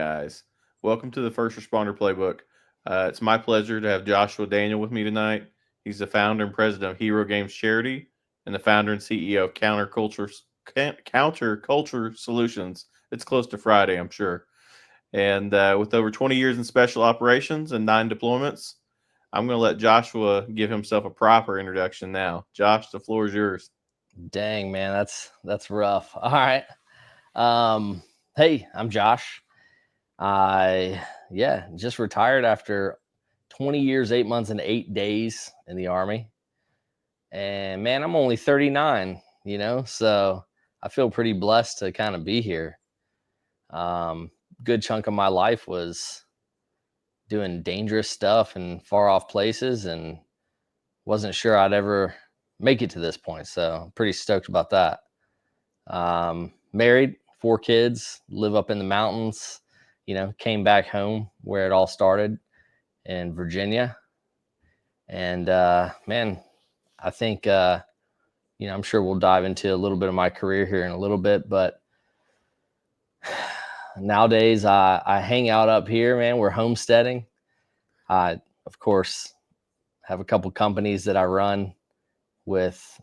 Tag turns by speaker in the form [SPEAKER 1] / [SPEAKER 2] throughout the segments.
[SPEAKER 1] guys? Welcome to the First Responder Playbook. It's my pleasure to have Joshua Daniel with me tonight. He's the founder and president of Hero Games Charity and the founder and CEO of Counterculture Solutions. It's close to Friday, I'm sure. And with over 20 years in special operations and 9 deployments, I'm going to let Joshua give himself a proper introduction now. Josh, the floor is yours.
[SPEAKER 2] Dang, man, that's rough. All right. Hey, I'm Josh. I just retired after 20 years, 8 months, and 8 days in the Army. And man, I'm only 39, so I feel pretty blessed to kind of be here. Good chunk of my life was doing dangerous stuff in far off places and wasn't sure I'd ever make it to this point. So I'm pretty stoked about that. Married, 4 kids, live up in the mountains, came back home where it all started in Virginia. And man, I think, I'm sure we'll dive into a little bit of my career here in a little bit, but nowadays I hang out up here, man. We're homesteading. I, of course, have a couple companies that I run with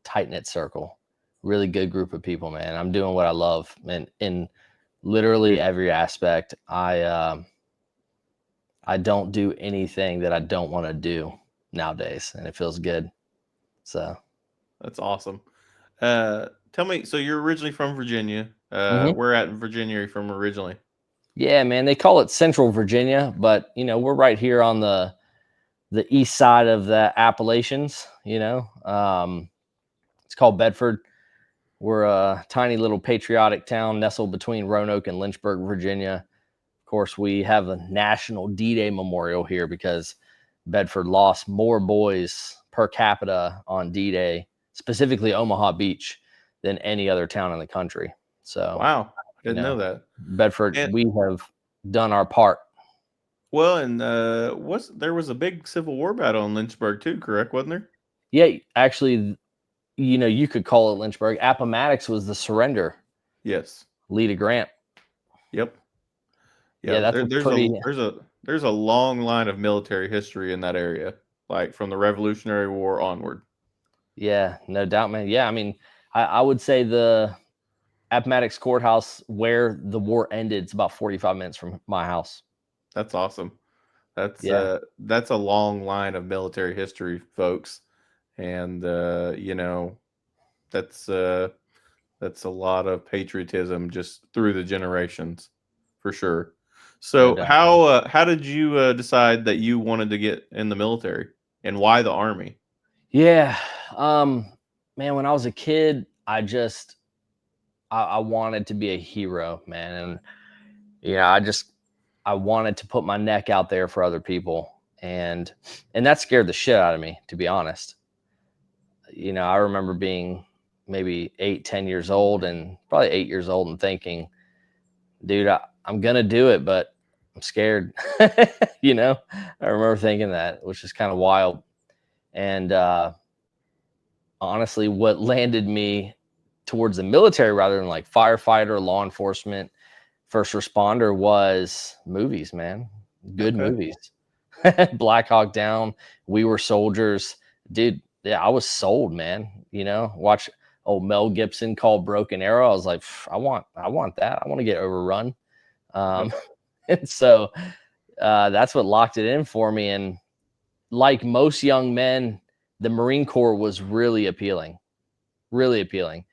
[SPEAKER 2] tight knit circle, really good group of people, man. I'm doing what I love, and in literally every aspect. I don't do anything that I don't want to do nowadays, and it feels good. So,
[SPEAKER 1] That's awesome. Tell me, so you're originally from Virginia.
[SPEAKER 2] mhm.
[SPEAKER 1] Where at in Virginia are you from originally?
[SPEAKER 2] Yeah, man, they call it Central Virginia, but we're right here on the east side of the Appalachians. It's called Bedford. We're a tiny little patriotic town nestled between Roanoke and Lynchburg, Virginia. Of course, we have a national D-Day memorial here because Bedford lost more boys per capita on D-Day, specifically Omaha Beach, than any other town in the country. So,
[SPEAKER 1] Wow, I
[SPEAKER 2] you
[SPEAKER 1] didn't know
[SPEAKER 2] know,
[SPEAKER 1] that.
[SPEAKER 2] Bedford,
[SPEAKER 1] And
[SPEAKER 2] we have done our part.
[SPEAKER 1] well, and was there was a big Civil War battle in Lynchburg too, correct? Wasn't there?
[SPEAKER 2] Yeah, actually, you could call it Lynchburg. Appomattox was the surrender,
[SPEAKER 1] Yes.
[SPEAKER 2] Lee to Grant.
[SPEAKER 1] Yep.
[SPEAKER 2] Yeah,
[SPEAKER 1] Yeah.
[SPEAKER 2] that's
[SPEAKER 1] There,
[SPEAKER 2] a
[SPEAKER 1] there's a
[SPEAKER 2] pretty,
[SPEAKER 1] there's a there's a long line of military history in that area, like from the Revolutionary War onward.
[SPEAKER 2] yeah, no doubt, man. Yeah, I mean, I would say the Appomattox Courthouse, where the war ended, it's about 45 minutes from my house.
[SPEAKER 1] That's awesome.
[SPEAKER 2] Yeah,
[SPEAKER 1] That's a long line of military history, folks, and that's uh, that's a lot of patriotism just through the generations, for sure.
[SPEAKER 2] no
[SPEAKER 1] So
[SPEAKER 2] doubt, man.
[SPEAKER 1] how did you decide that you wanted to get in the military, and why the army?
[SPEAKER 2] Yeah, um, man, when I was a kid, I wanted to be a hero, man, and I wanted to put my neck out there for other people, and that scared the shit out of me, to be honest. I remember being maybe 8, 10 years old, and probably 8 years old, and thinking, dude, I'm gonna do it, but I'm scared. you know, I remember thinking that, which is kind of wild. And honestly, what landed me towards the military rather than like firefighter, law enforcement, first responder was movies, man. Good
[SPEAKER 1] Okay.
[SPEAKER 2] movies. Black Hawk Down, We Were Soldiers. Dude, yeah, I was sold, man. Watch old Mel Gibson called Broken Arrow. I was like, I want that. I want to get overrun.
[SPEAKER 1] Yep.
[SPEAKER 2] Um, and so that's what locked it in for me. And like most young men, the Marine Corps was really appealing, really appealing.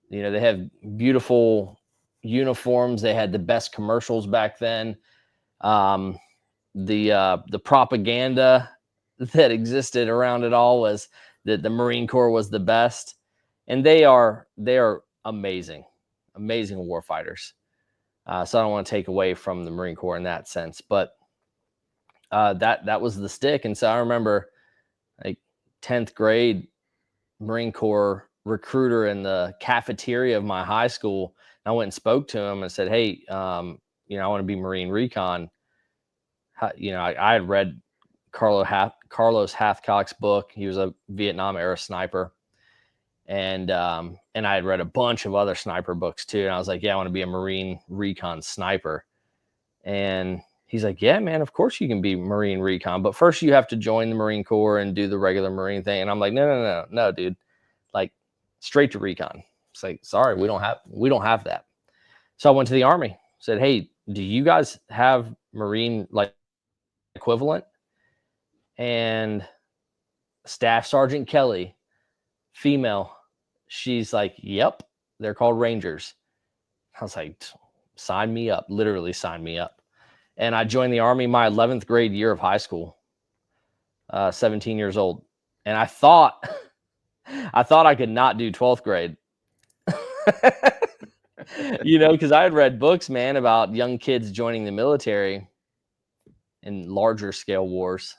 [SPEAKER 2] They have beautiful uniforms. They had the best commercials back then. Um, the propaganda that existed around it all was that the Marine Corps was the best, and they are amazing, amazing warfighters. So I don't want to take away from the Marine Corps in that sense, but that was the stick. And so I remember, like, 10th grade, Marine Corps recruiter in the cafeteria of my high school. I went and spoke to him and said, "Hey, I want to be Marine Recon." I had read Carlos Hathcock's book. He was a Vietnam era sniper, and I had read a bunch of other sniper books too. And I was like, "Yeah, I want to be a Marine Recon sniper." And he's like, yeah, man, of course you can be Marine recon, but first you have to join the Marine Corps and do the regular Marine thing. And I'm like, no, dude, like straight to recon. It's like, sorry, we don't have that. So I went to the Army, said, hey, do you guys have Marine like equivalent? And Staff Sergeant Kelly, female, she's like, yep, they're called Rangers. I was like, sign me up, literally sign me up. And I joined the Army my 11th grade year of high school, 17 years old. And I thought I could not do 12th grade. Because I had read books, man, about young kids joining the military in larger scale wars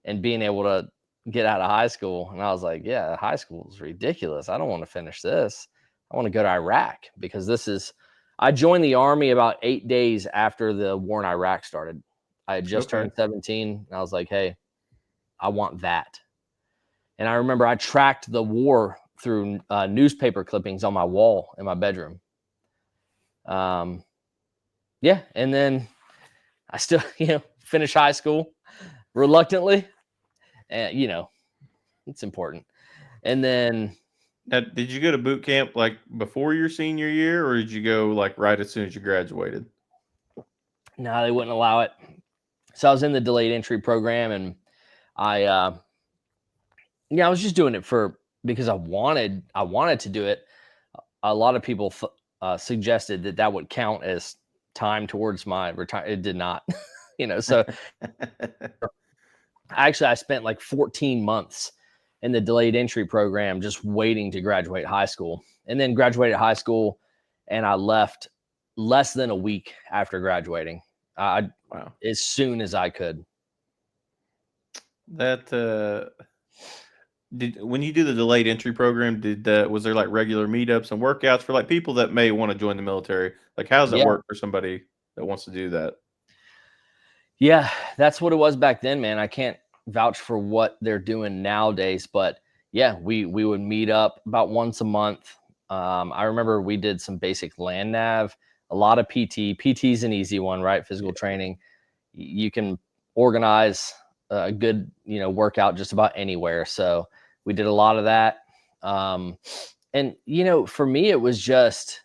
[SPEAKER 2] and being able to get out of high school. And I was like, yeah, high school is ridiculous. I don't want to finish this. I want to go to Iraq because I joined the Army about 8 days after the war in Iraq started. I had just turned 17. And I was like, hey, I want that. And I remember I tracked the war through newspaper clippings on my wall in my bedroom. Yeah. And then I still, finish high school reluctantly. And, it's important. And then,
[SPEAKER 1] Now, did you go to boot camp like before your senior year, or did you go like right as soon as you graduated?
[SPEAKER 2] no, they wouldn't allow it. So I was in the delayed entry program, and I was just doing it because I wanted to do it. A lot of people suggested that would count as time towards my retirement. It did not, So I spent like 14 months in the delayed entry program just waiting to graduate high school, and then graduated high school, and I left less than a week after graduating.
[SPEAKER 1] Wow.
[SPEAKER 2] As soon as I could.
[SPEAKER 1] That when you do the delayed entry program, was there like regular meetups and workouts for like people that may want to join the military? Like, how does that work for somebody that wants to do that?
[SPEAKER 2] Yeah, that's what it was back then, man. I can't vouch for what they're doing nowadays, but yeah, we would meet up about once a month. I remember we did some basic land nav, a lot of PT. PT is an easy one, right? Physical training. You can organize a good, workout just about anywhere. So we did a lot of that. And for me, it was just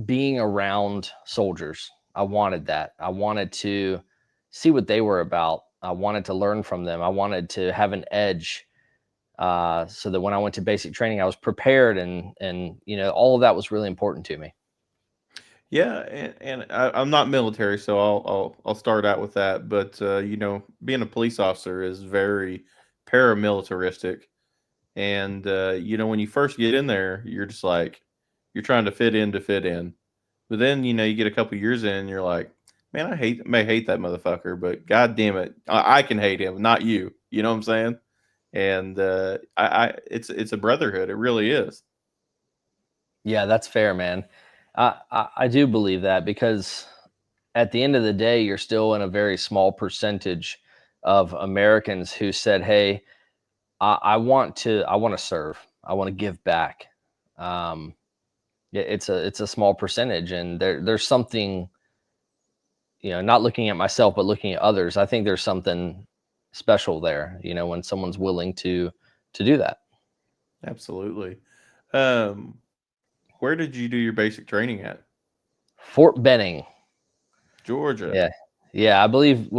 [SPEAKER 2] being around soldiers. I wanted that. I wanted to see what they were about. I wanted to learn from them. I wanted to have an edge, so that when I went to basic training, I was prepared, and all of that was really important to me.
[SPEAKER 1] Yeah, and I'm not military, so I'll start out with that. But being a police officer is very paramilitaristic, and when you first get in there, you're just like you're trying to fit in, but then you get a couple years in, and you're like, man, may hate that motherfucker, but god damn it, I can hate him, not you. You know what I'm saying? And it's a brotherhood. It really is.
[SPEAKER 2] Yeah, that's fair, man. I do believe that, because at the end of the day, you're still in a very small percentage of Americans who said, "Hey, I want to serve. I want to give back." Um, yeah, it's a small percentage, and there's something, not looking at myself, but looking at others. I think there's something special there, when someone's willing to do that.
[SPEAKER 1] Absolutely. Um, where did you do your basic training at?
[SPEAKER 2] Fort Benning.
[SPEAKER 1] Georgia.
[SPEAKER 2] Yeah. Yeah, I believe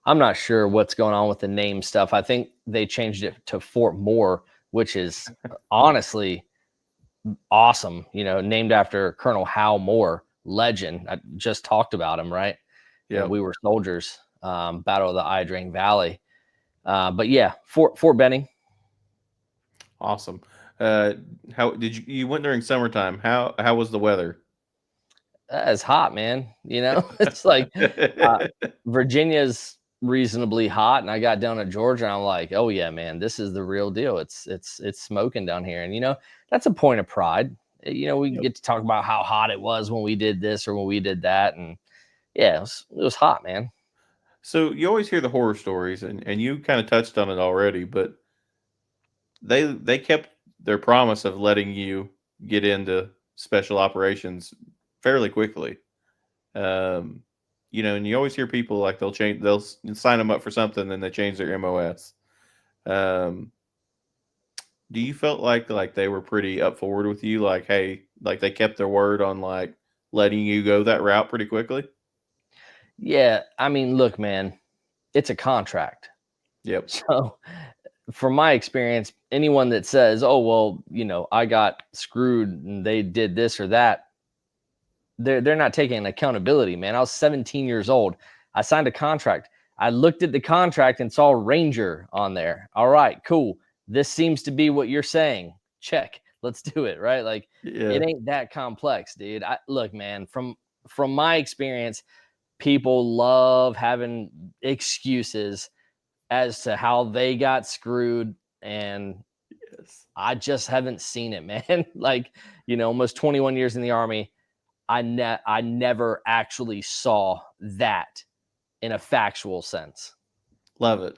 [SPEAKER 2] I'm not sure what's going on with the name stuff. I think they changed it to Fort Moore, which is honestly awesome, named after Colonel Hal Moore, legend. I just talked about him, right?
[SPEAKER 1] Yeah.
[SPEAKER 2] We were soldiers, Battle of the Idrang Valley. But yeah, Fort Benning.
[SPEAKER 1] Awesome. How did you went during summertime? How was the weather?
[SPEAKER 2] It's hot, man. It's like Virginia's reasonably hot, and I got down to Georgia, and I'm like, oh yeah, man, this is the real deal. It's smoking down here, and that's a point of pride. We
[SPEAKER 1] Yep.
[SPEAKER 2] get to talk about how hot it was when we did this or when we did that, and yeah, it was hot, man.
[SPEAKER 1] So you always hear the horror stories, and you kind of touched on it already, but they kept their promise of letting you get into special operations fairly quickly. You know, and you always hear people like they'll sign them up for something, then they change their MOS. Um, do you felt like they were pretty up forward with you? Like, hey, like they kept their word on like letting you go that route pretty quickly?
[SPEAKER 2] Yeah, I mean, look, man, it's a contract.
[SPEAKER 1] Yep.
[SPEAKER 2] So, from my experience, anyone that says, "Oh, well, I got screwed and they did this or that," they're not taking accountability, man. I was 17 years old. I signed a contract. I looked at the contract and saw Ranger on there. All right, cool. This seems to be what you're saying. Check. Let's do it, right? Like
[SPEAKER 1] Yeah.
[SPEAKER 2] it ain't that complex, dude. Look, man, from my experience, people love having excuses as to how they got screwed, and
[SPEAKER 1] Yes.
[SPEAKER 2] I just haven't seen it, man. Like, almost 21 years in the army, I never actually saw that in a factual sense.
[SPEAKER 1] Love it.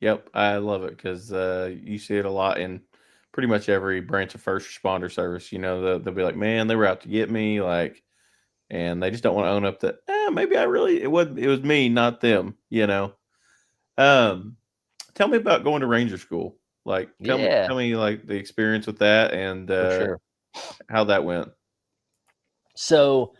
[SPEAKER 1] Yep, I love it because you see it a lot in pretty much every branch of first responder service. You know, they'll be like, "Man, they were out to get me," like, and they just don't want to own up that. Maybe it was me, not them. You know. Um, Tell me about going to Ranger School. Like,
[SPEAKER 2] Yeah,
[SPEAKER 1] tell me like the experience with that and
[SPEAKER 2] for sure.
[SPEAKER 1] how that went.
[SPEAKER 2] So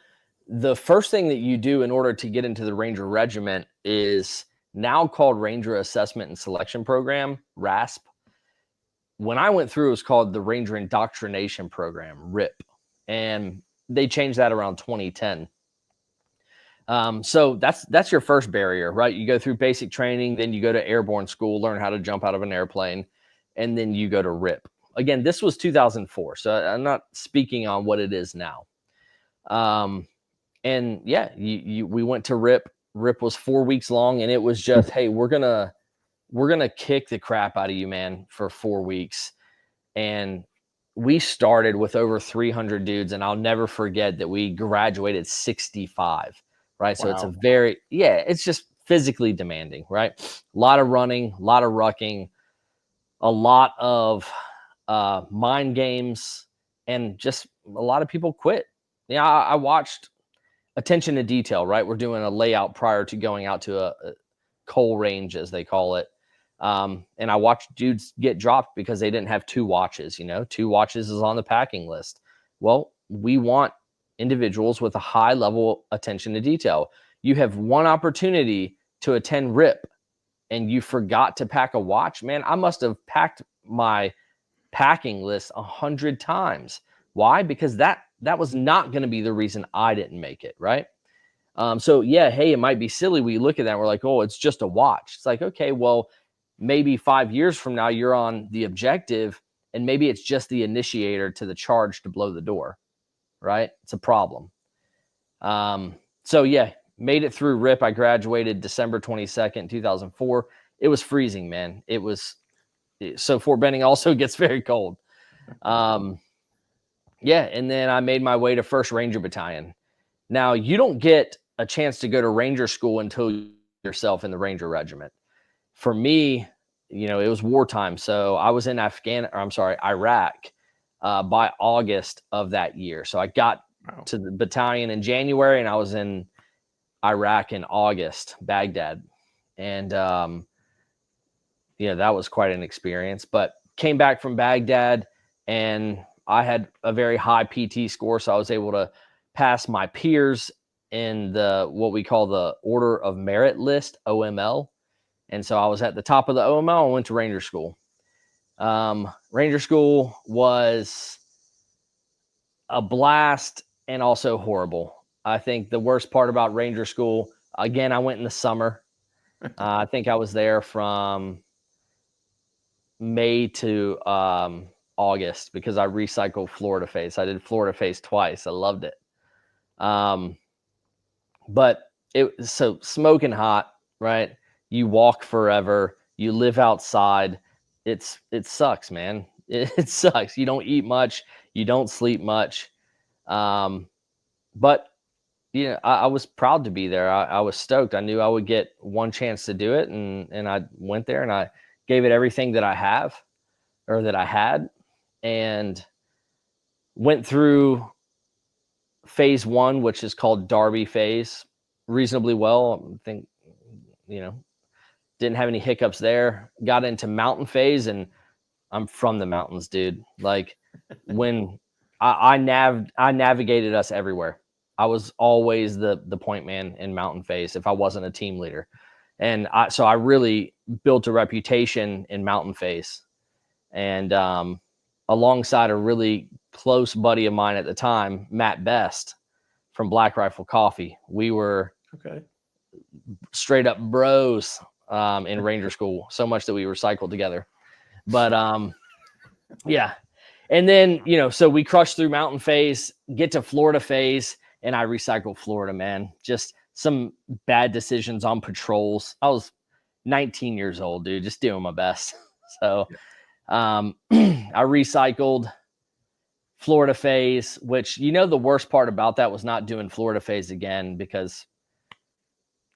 [SPEAKER 2] the first thing that you do in order to get into the Ranger Regiment is now called Ranger Assessment and Selection Program, RASP. When I went through, it was called the Ranger Indoctrination Program, RIP, and they changed that around 2010. So that's your first barrier, right? You go through basic training, then you go to airborne school, learn how to jump out of an airplane, and then you go to RIP. Again, this was 2004, so I'm not speaking on what it is now. And yeah, we went to RIP. RIP was 4 weeks long, and it was just, hey, we're gonna kick the crap out of you, man, for 4 weeks. And we started with over 300 dudes, and I'll never forget that we graduated 65, right? So it's
[SPEAKER 1] Wow.
[SPEAKER 2] it's just physically demanding, right? A lot of running, a lot of rucking, a lot of mind games, and just a lot of people quit. Yeah, I watched attention to detail, right? We're doing a layout prior to going out to a coal range, as they call it. And I watched dudes get dropped because they didn't have 2 watches. 2 watches is on the packing list. Well, we want individuals with a high level attention to detail. You have one opportunity to attend RIP and you forgot to pack a watch. Man, I must have packed my packing list 100 times. Why? Because that was not going to be the reason I didn't make it, right? So yeah, hey, it might be silly. We look at that, and we're like, oh, it's just a watch. It's like, okay, well, maybe 5 years from now, you're on the objective, and maybe it's just the initiator to the charge to blow the door, right? It's a problem. So yeah, made it through RIP. I graduated December 22nd, 2004. It was freezing, man. So Fort Benning also gets very cold. Yeah, and then I made my way to 1st Ranger Battalion. Now, you don't get a chance to go to Ranger school until yourself in the Ranger Regiment. For me, it was wartime, so I was in Iraq by August of that year. So I got
[SPEAKER 1] Wow.
[SPEAKER 2] to the battalion in January, and I was in Iraq in August, Baghdad, and that was quite an experience. But came back from Baghdad, and I had a very high PT score, so I was able to pass my peers in the what we call the Order of Merit list, OML. And so I was at the top of the OML and went to Ranger School. Ranger School was a blast and also horrible. I think the worst part about Ranger School, again, I went in the summer. I think I was there from May to August because I recycled Florida Face. I did Florida Face twice. I loved it. But it was so smoking hot, right? You walk forever, you live outside. It sucks, man. It sucks. You don't eat much, you don't sleep much. But I was proud to be there. I was stoked. I knew I would get one chance to do it, and I went there and I gave it everything that I have or that I had, and went through phase 1, which is called Derby phase, reasonably well. I think, didn't have any hiccups there. Got into mountain phase, and I'm from the mountains, dude. Like when I navigated us everywhere. I was always the point man in mountain phase if I wasn't a team leader. And so I really built a reputation in mountain phase. And alongside a really close buddy of mine at the time, Matt Best from Black Rifle Coffee, we were straight up bros in Ranger School, so much that we recycled together. But yeah. And then, so we crushed through mountain phase, get to Florida phase, and I recycled Florida, man. Just some bad decisions on patrols. I was 19 years old, dude, just doing my best. So I recycled Florida phase, which, the worst part about that was not doing Florida phase again, because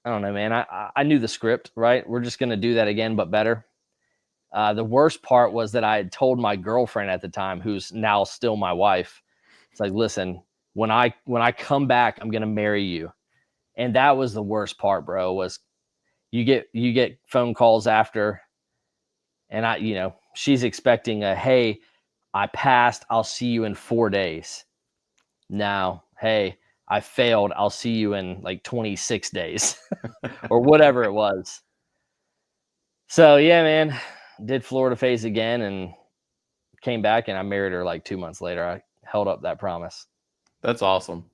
[SPEAKER 2] I don't know, man. I knew the script, right? We're just going to do that again, but better. The worst part was that I had told my girlfriend at the time, who's now still my wife, it's like, listen, when I come back, I'm going to marry you. And that was the worst part, bro, was you get phone calls after, and she's expecting hey, I passed, I'll see you in 4 days. Now, hey, I failed, I'll see you in like 26 days or whatever it was. So yeah, man, did Florida phase again and came back, and I married her like 2 months later. I held up that promise.
[SPEAKER 1] That's awesome.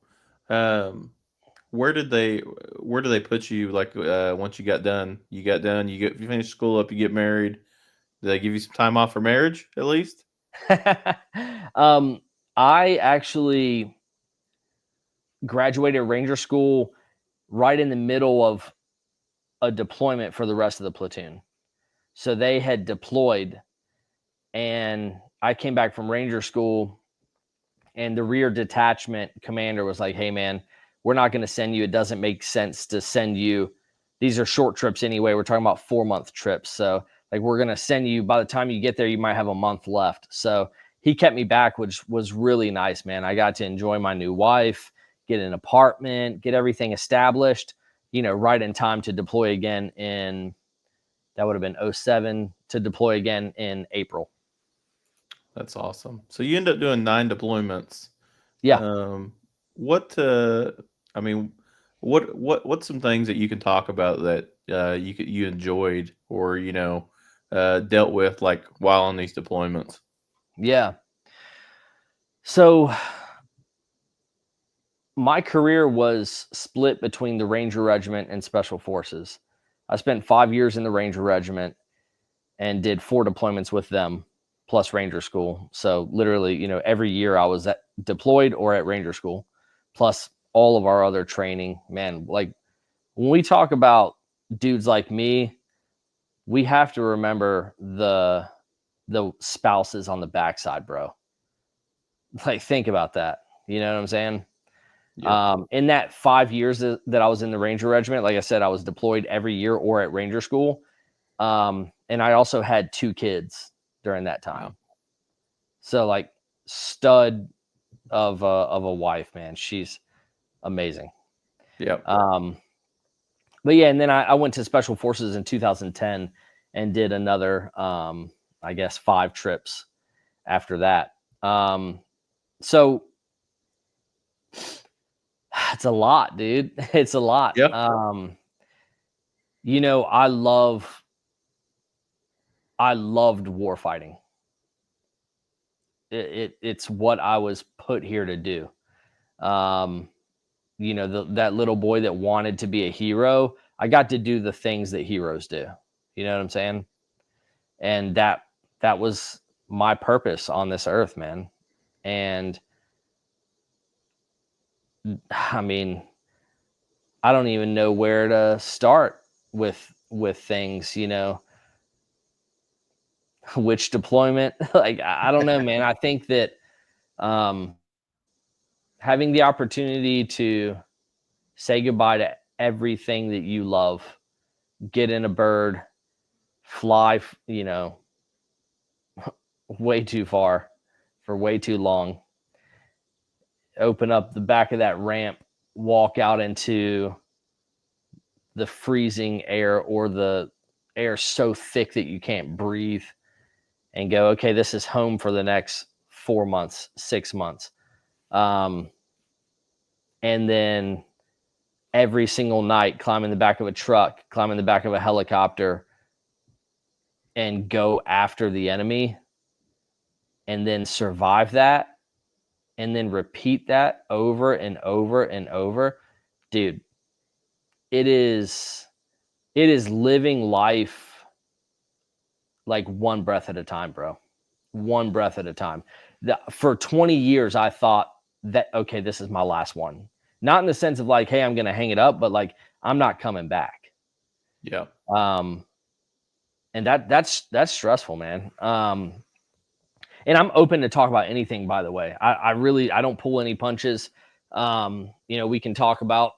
[SPEAKER 1] Where did they put you? Like, once you got done, you finished school up, you get married. Did they give you some time off for marriage at least?
[SPEAKER 2] I actually graduated Ranger School right in the middle of a deployment for the rest of the platoon. So they had deployed, and I came back from Ranger School, and the rear detachment commander was like, hey, man, we're not going to send you. It doesn't make sense to send you. These are short trips anyway. We're talking about 4-month trips. So like, we're going to send you, by the time you get there, you might have a month left. So he kept me back, which was really nice, man. I got to enjoy my new wife, get an apartment, get everything established, right in time to deploy again that would have been 2007, to deploy again in April.
[SPEAKER 1] That's awesome. So you end up doing 9 deployments.
[SPEAKER 2] Yeah.
[SPEAKER 1] What's some things that you can talk about that you enjoyed or dealt with, like, while on these deployments?
[SPEAKER 2] Yeah. So my career was split between the Ranger Regiment and Special Forces. I spent 5 years in the Ranger Regiment and did 4 deployments with them, plus Ranger School. So literally, every year I was deployed or at Ranger School, plus all of our other training. Man, like when we talk about dudes like me, we have to remember the spouses on the backside, bro. Like, think about that. You know what I'm saying?
[SPEAKER 1] Yeah.
[SPEAKER 2] In that 5 years that I was in the Ranger Regiment, like I said, I was deployed every year or at Ranger School. And I also had 2 kids during that time.
[SPEAKER 1] Wow.
[SPEAKER 2] So like, stud of a wife, man. She's amazing.
[SPEAKER 1] Yep.
[SPEAKER 2] But yeah, and then I went to Special Forces in 2010 and did another, I guess, 5 trips after that. So it's a lot, dude. It's a lot.
[SPEAKER 1] Yep.
[SPEAKER 2] I loved war fighting. It's what I was put here to do. That little boy that wanted to be a hero, I got to do the things that heroes do. You know what I'm saying? And that was my purpose on this earth, man. And I mean, I don't even know where to start with things, which deployment. Like, I don't know, man. I think that having the opportunity to say goodbye to everything that you love, get in a bird, fly, way too far for way too long. open up the back of that ramp, walk out into the freezing air or the air so thick that you can't breathe, and go, okay, this is home for the next 4 months, 6 months. And then every single night, climb in the back of a truck, climb in the back of a helicopter, and go after the enemy, and then survive that, and then repeat that over and over and over. Dude, it is living life like one breath at a time, bro. One breath at a time. For 20 years, I thought that, okay, this is my last one. Not in the sense of like, hey, I'm going to hang it up, but like, I'm not coming back.
[SPEAKER 1] Yeah.
[SPEAKER 2] And that's stressful, man. And I'm open to talk about anything, by the way. I don't pull any punches. We can talk about,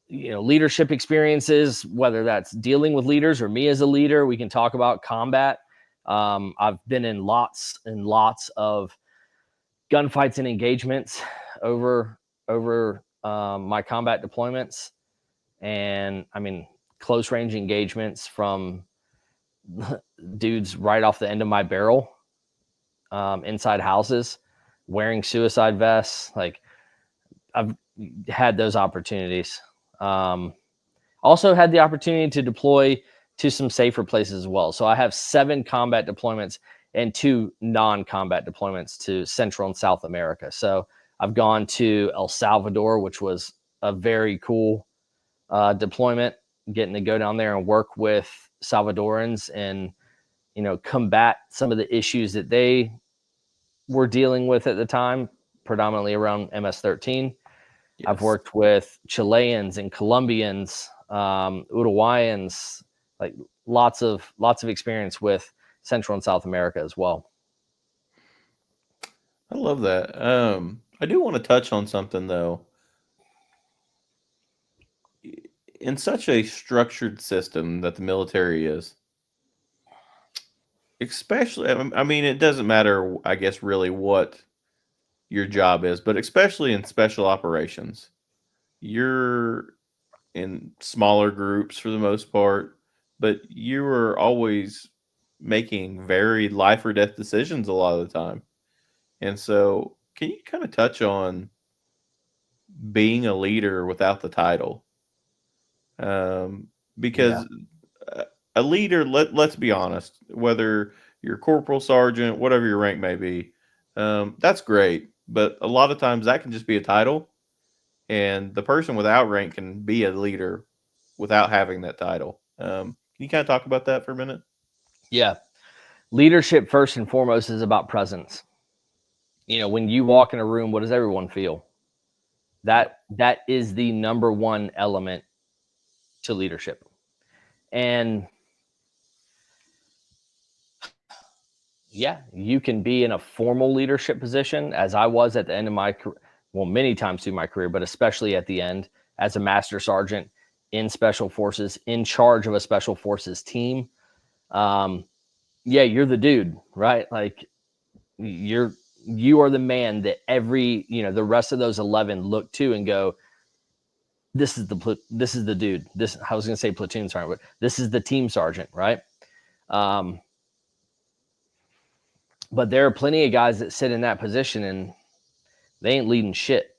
[SPEAKER 2] leadership experiences, whether that's dealing with leaders or me as a leader. We can talk about combat. I've been in lots and lots of gunfights and engagements over my combat deployments. And I mean, close range engagements from dudes right off the end of my barrel, inside houses, wearing suicide vests. Like, I've had those opportunities. Also had the opportunity to deploy to some safer places as well. So I have 7 combat deployments and 2 non-combat deployments to Central and South America. So I've gone to El Salvador, which was a very cool deployment, getting to go down there and work with Salvadorans and, combat some of the issues that they were dealing with at the time, predominantly around MS-13.
[SPEAKER 1] Yes.
[SPEAKER 2] I've worked with Chileans and Colombians, Uruguayans, like lots of experience with Central and South America as well.
[SPEAKER 1] I love that. I do want to touch on something though. In such a structured system that the military is, especially, I mean, it doesn't matter, I guess, really what your job is, but especially in special operations, you're in smaller groups for the most part, but you are always making very life or death decisions a lot of the time. And so, can you kind of touch on being a leader without the title? Because a leader, let's be honest, whether you're corporal, sergeant, whatever your rank may be, that's great. But a lot of times that can just be a title, and the person without rank can be a leader without having that title. Can you kind of talk about that for a minute?
[SPEAKER 2] Yeah. Leadership, first and foremost, is about presence. When you walk in a room, what does everyone feel? That is the number one element to leadership. And yeah, you can be in a formal leadership position, as I was at the end of my career, well, many times through my career, but especially at the end as a master sergeant in special forces, in charge of a special forces team. Yeah, you're the dude, right? Like, you are the man that the rest of those 11 look to and go, this is the dude. I was going to say platoon sergeant, but this is the team sergeant, right? But there are plenty of guys that sit in that position and they ain't leading shit,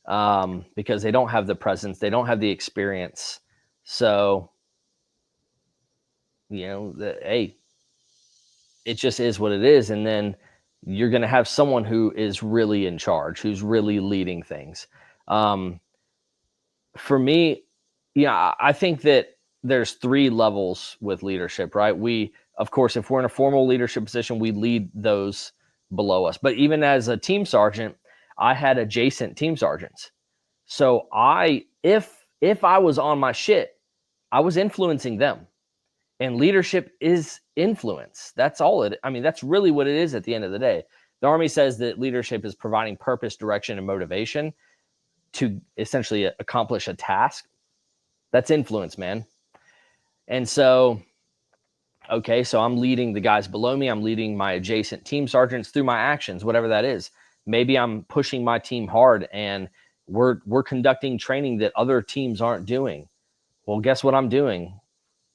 [SPEAKER 2] because they don't have the presence, they don't have the experience. So, hey, it just is what it is. And then you're going to have someone who is really in charge, who's really leading things. For me, I think that there's 3 levels with leadership, right? Of course, if we're in a formal leadership position, we lead those below us. But even as a team sergeant, I had adjacent team sergeants. So if I was on my shit, I was influencing them. And leadership is influence. That's all that's really what it is at the end of the day. The Army says that leadership is providing purpose, direction, and motivation to essentially accomplish a task. That's influence, man. And so, okay, so I'm leading the guys below me. I'm leading my adjacent team sergeants through my actions, whatever that is. maybe I'm pushing my team hard and we're conducting training that other teams aren't doing. Well, guess what I'm doing?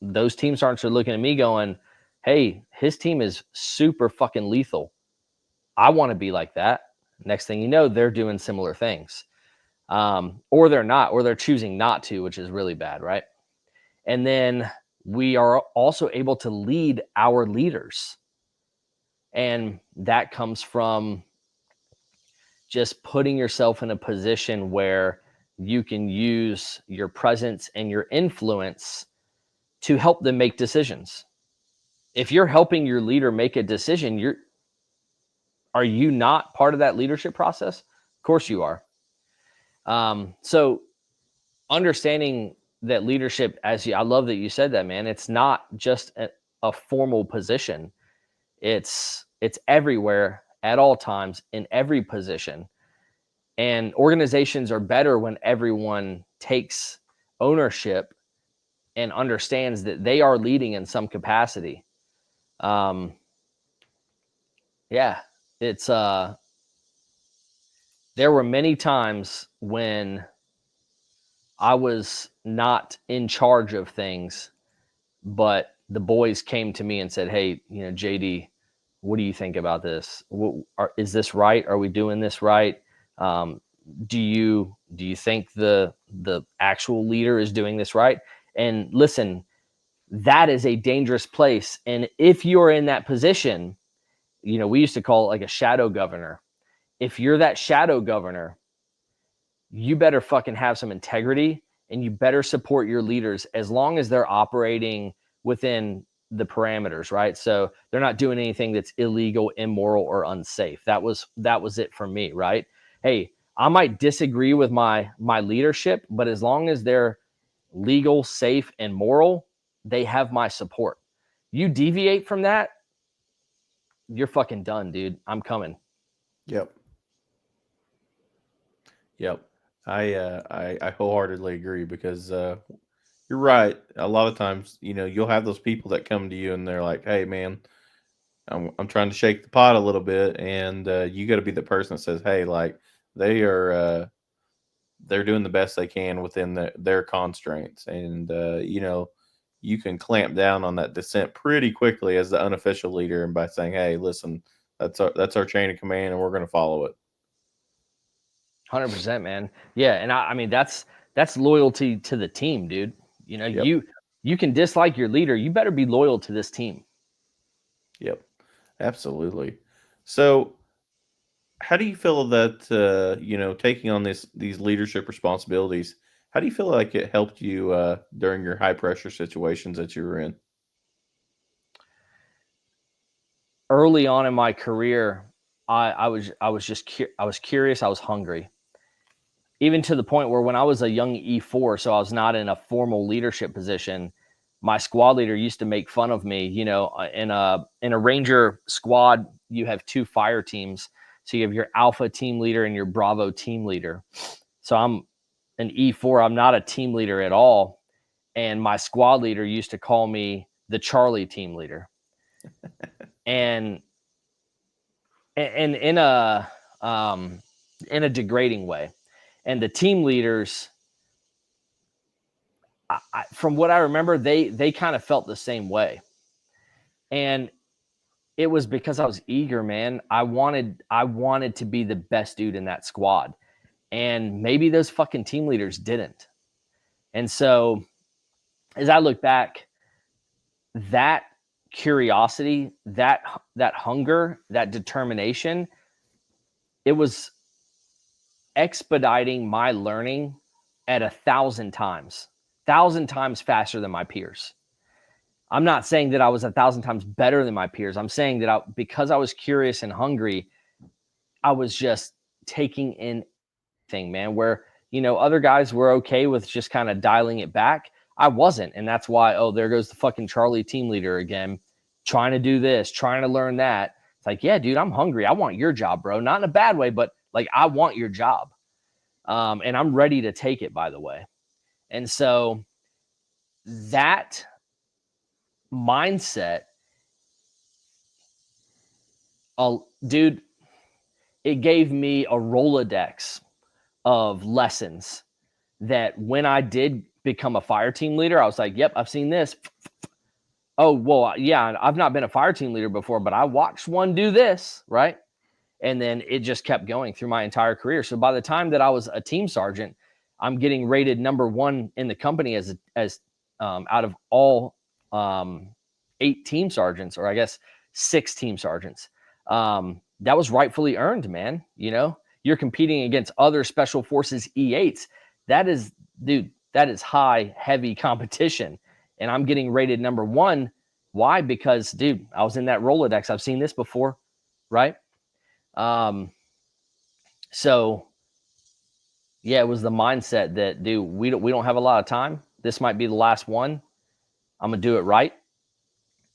[SPEAKER 2] Those teams aren't looking at me going, hey, his team is super fucking lethal. I want to be like that. Next thing you know, they're doing similar things. Or they're not, or they're choosing not to, which is really bad, right? And then we are also able to lead our leaders. And that comes from just putting yourself in a position where you can use your presence and your influence to help them make decisions. If you're helping your leader make a decision, are you not part of that leadership process? Of course you are. So understanding that leadership, I love that you said that, man. It's not just a formal position. It's everywhere at all times in every position. And organizations are better when everyone takes ownership and understands that they are leading in some capacity. Yeah, it's there were many times when I was not in charge of things, but the boys came to me and said, hey, JD, what do you think about this? Is this right? Are we doing this right? Do you think the actual leader is doing this right? And listen, that is a dangerous place. And if you're in that position, we used to call it like a shadow governor. If you're that shadow governor, you better fucking have some integrity and you better support your leaders as long as they're operating within the parameters, right? So they're not doing anything that's illegal, immoral, or unsafe. That was it for me, right? Hey, I might disagree with my leadership, but as long as they're legal, safe, and moral, they have my support. You deviate from that, you're fucking done, dude. I'm coming.
[SPEAKER 1] Yep. I wholeheartedly agree because you're right. A lot of times, you'll have those people that come to you and they're like, "Hey, man, I'm trying to shake the pot a little bit," and you got to be the person that says, "Hey, like they are they're doing the best they can within their constraints," and you can clamp down on that dissent pretty quickly as the unofficial leader, and by saying, "Hey, listen, that's our chain of command, and we're going to follow it."
[SPEAKER 2] 100%, man. Yeah, and I mean that's loyalty to the team, dude.
[SPEAKER 1] Yep.
[SPEAKER 2] You can dislike your leader, you better be loyal to this team.
[SPEAKER 1] Yep. Absolutely. So, how do you feel that taking on these leadership responsibilities? How do you feel like it helped you during your high pressure situations that you were in?
[SPEAKER 2] Early on in my career, I was just I was curious, I was hungry. Even to the point where when I was a young E4, so I was not in a formal leadership position, my squad leader used to make fun of me. In a Ranger squad, you have two fire teams. So you have your Alpha team leader and your Bravo team leader. So I'm an E4. I'm not a team leader at all. And my squad leader used to call me the Charlie team leader. And in a degrading way. And the team leaders, from what I remember, they kind of felt the same way. And it was because I was eager, man. I wanted to be the best dude in that squad. And maybe those fucking team leaders didn't. And so as I look back, that curiosity, that hunger, that determination, it was expediting my learning at 1,000 times faster than my peers. I'm not saying that I was 1,000 times better than my peers. I'm saying that because I was curious and hungry, I was just taking in thing, man, where, other guys were okay with just kind of dialing it back. I wasn't. And that's why, oh, there goes the fucking Charlie team leader again, trying to do this, trying to learn that. It's like, yeah, dude, I'm hungry. I want your job, bro. Not in a bad way, but like, I want your job. And I'm ready to take it, by the way. And so that mindset, dude, it gave me a Rolodex of lessons that when I did become a fire team leader, I was like, yep, I've seen this. Oh, well, yeah, I've not been a fire team leader before, but I watched one do this, right? And then it just kept going through my entire career. So by the time that I was a team sergeant, I'm getting rated number 1 in the company as out of all 8 team sergeants, or I guess 6 team sergeants. That was rightfully earned, man. You know, you're competing against other special forces E8s. That is, dude, that is high, heavy competition. And I'm getting rated number 1. Why? Because, dude, I was in that Rolodex. I've seen this before, right? So yeah, it was the mindset that, dude, we don't have a lot of time. This might be the last one. I'm gonna do it right.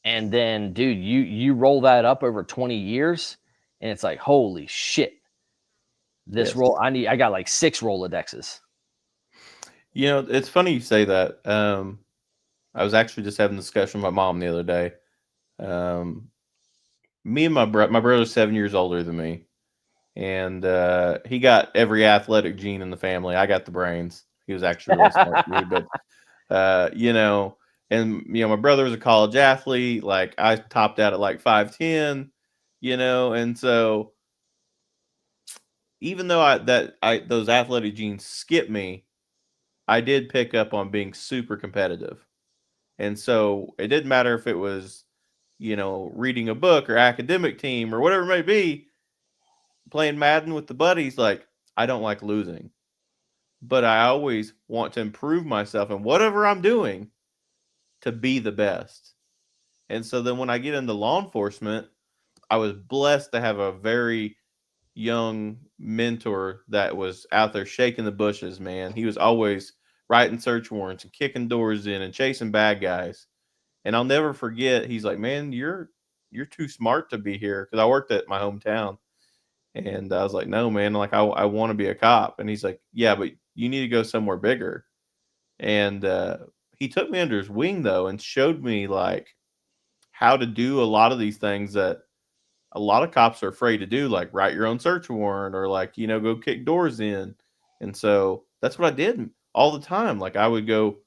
[SPEAKER 2] And then, dude, you roll that up over 20 years, and it's like, holy shit. This
[SPEAKER 1] Yes.
[SPEAKER 2] roll, I got like 6 Rolodexes.
[SPEAKER 1] You know, it's funny you say that. I was actually just having a discussion with my mom the other day. Me and my brother's 7 years older than me, and he got every athletic gene in the family. I got the brains. He was actually really smart to me, but you know, and you know, my brother was a college athlete. Like I topped out at like 5'10", you know, and so even though those athletic genes skipped me, I did pick up on being super competitive. And so it didn't matter if it was, you know, reading a book or academic team or whatever it may be, playing Madden with the buddies, like I don't like losing. But I always want to improve myself in whatever I'm doing to be the best. And so then when I get into law enforcement, I was blessed to have a very young mentor that was out there shaking the bushes, man. He was always writing search warrants and kicking doors in and chasing bad guys. And I'll never forget, he's like, "Man, you're too smart to be here," because I worked at my hometown. And I was like, "No, man, like I want to be a cop." And he's like, "Yeah, but you need to go somewhere bigger." And he took me under his wing though and showed me like how to do a lot of these things that a lot of cops are afraid to do, like write your own search warrant or like, you know, go kick doors in. And so that's what I did all the time. Like I would go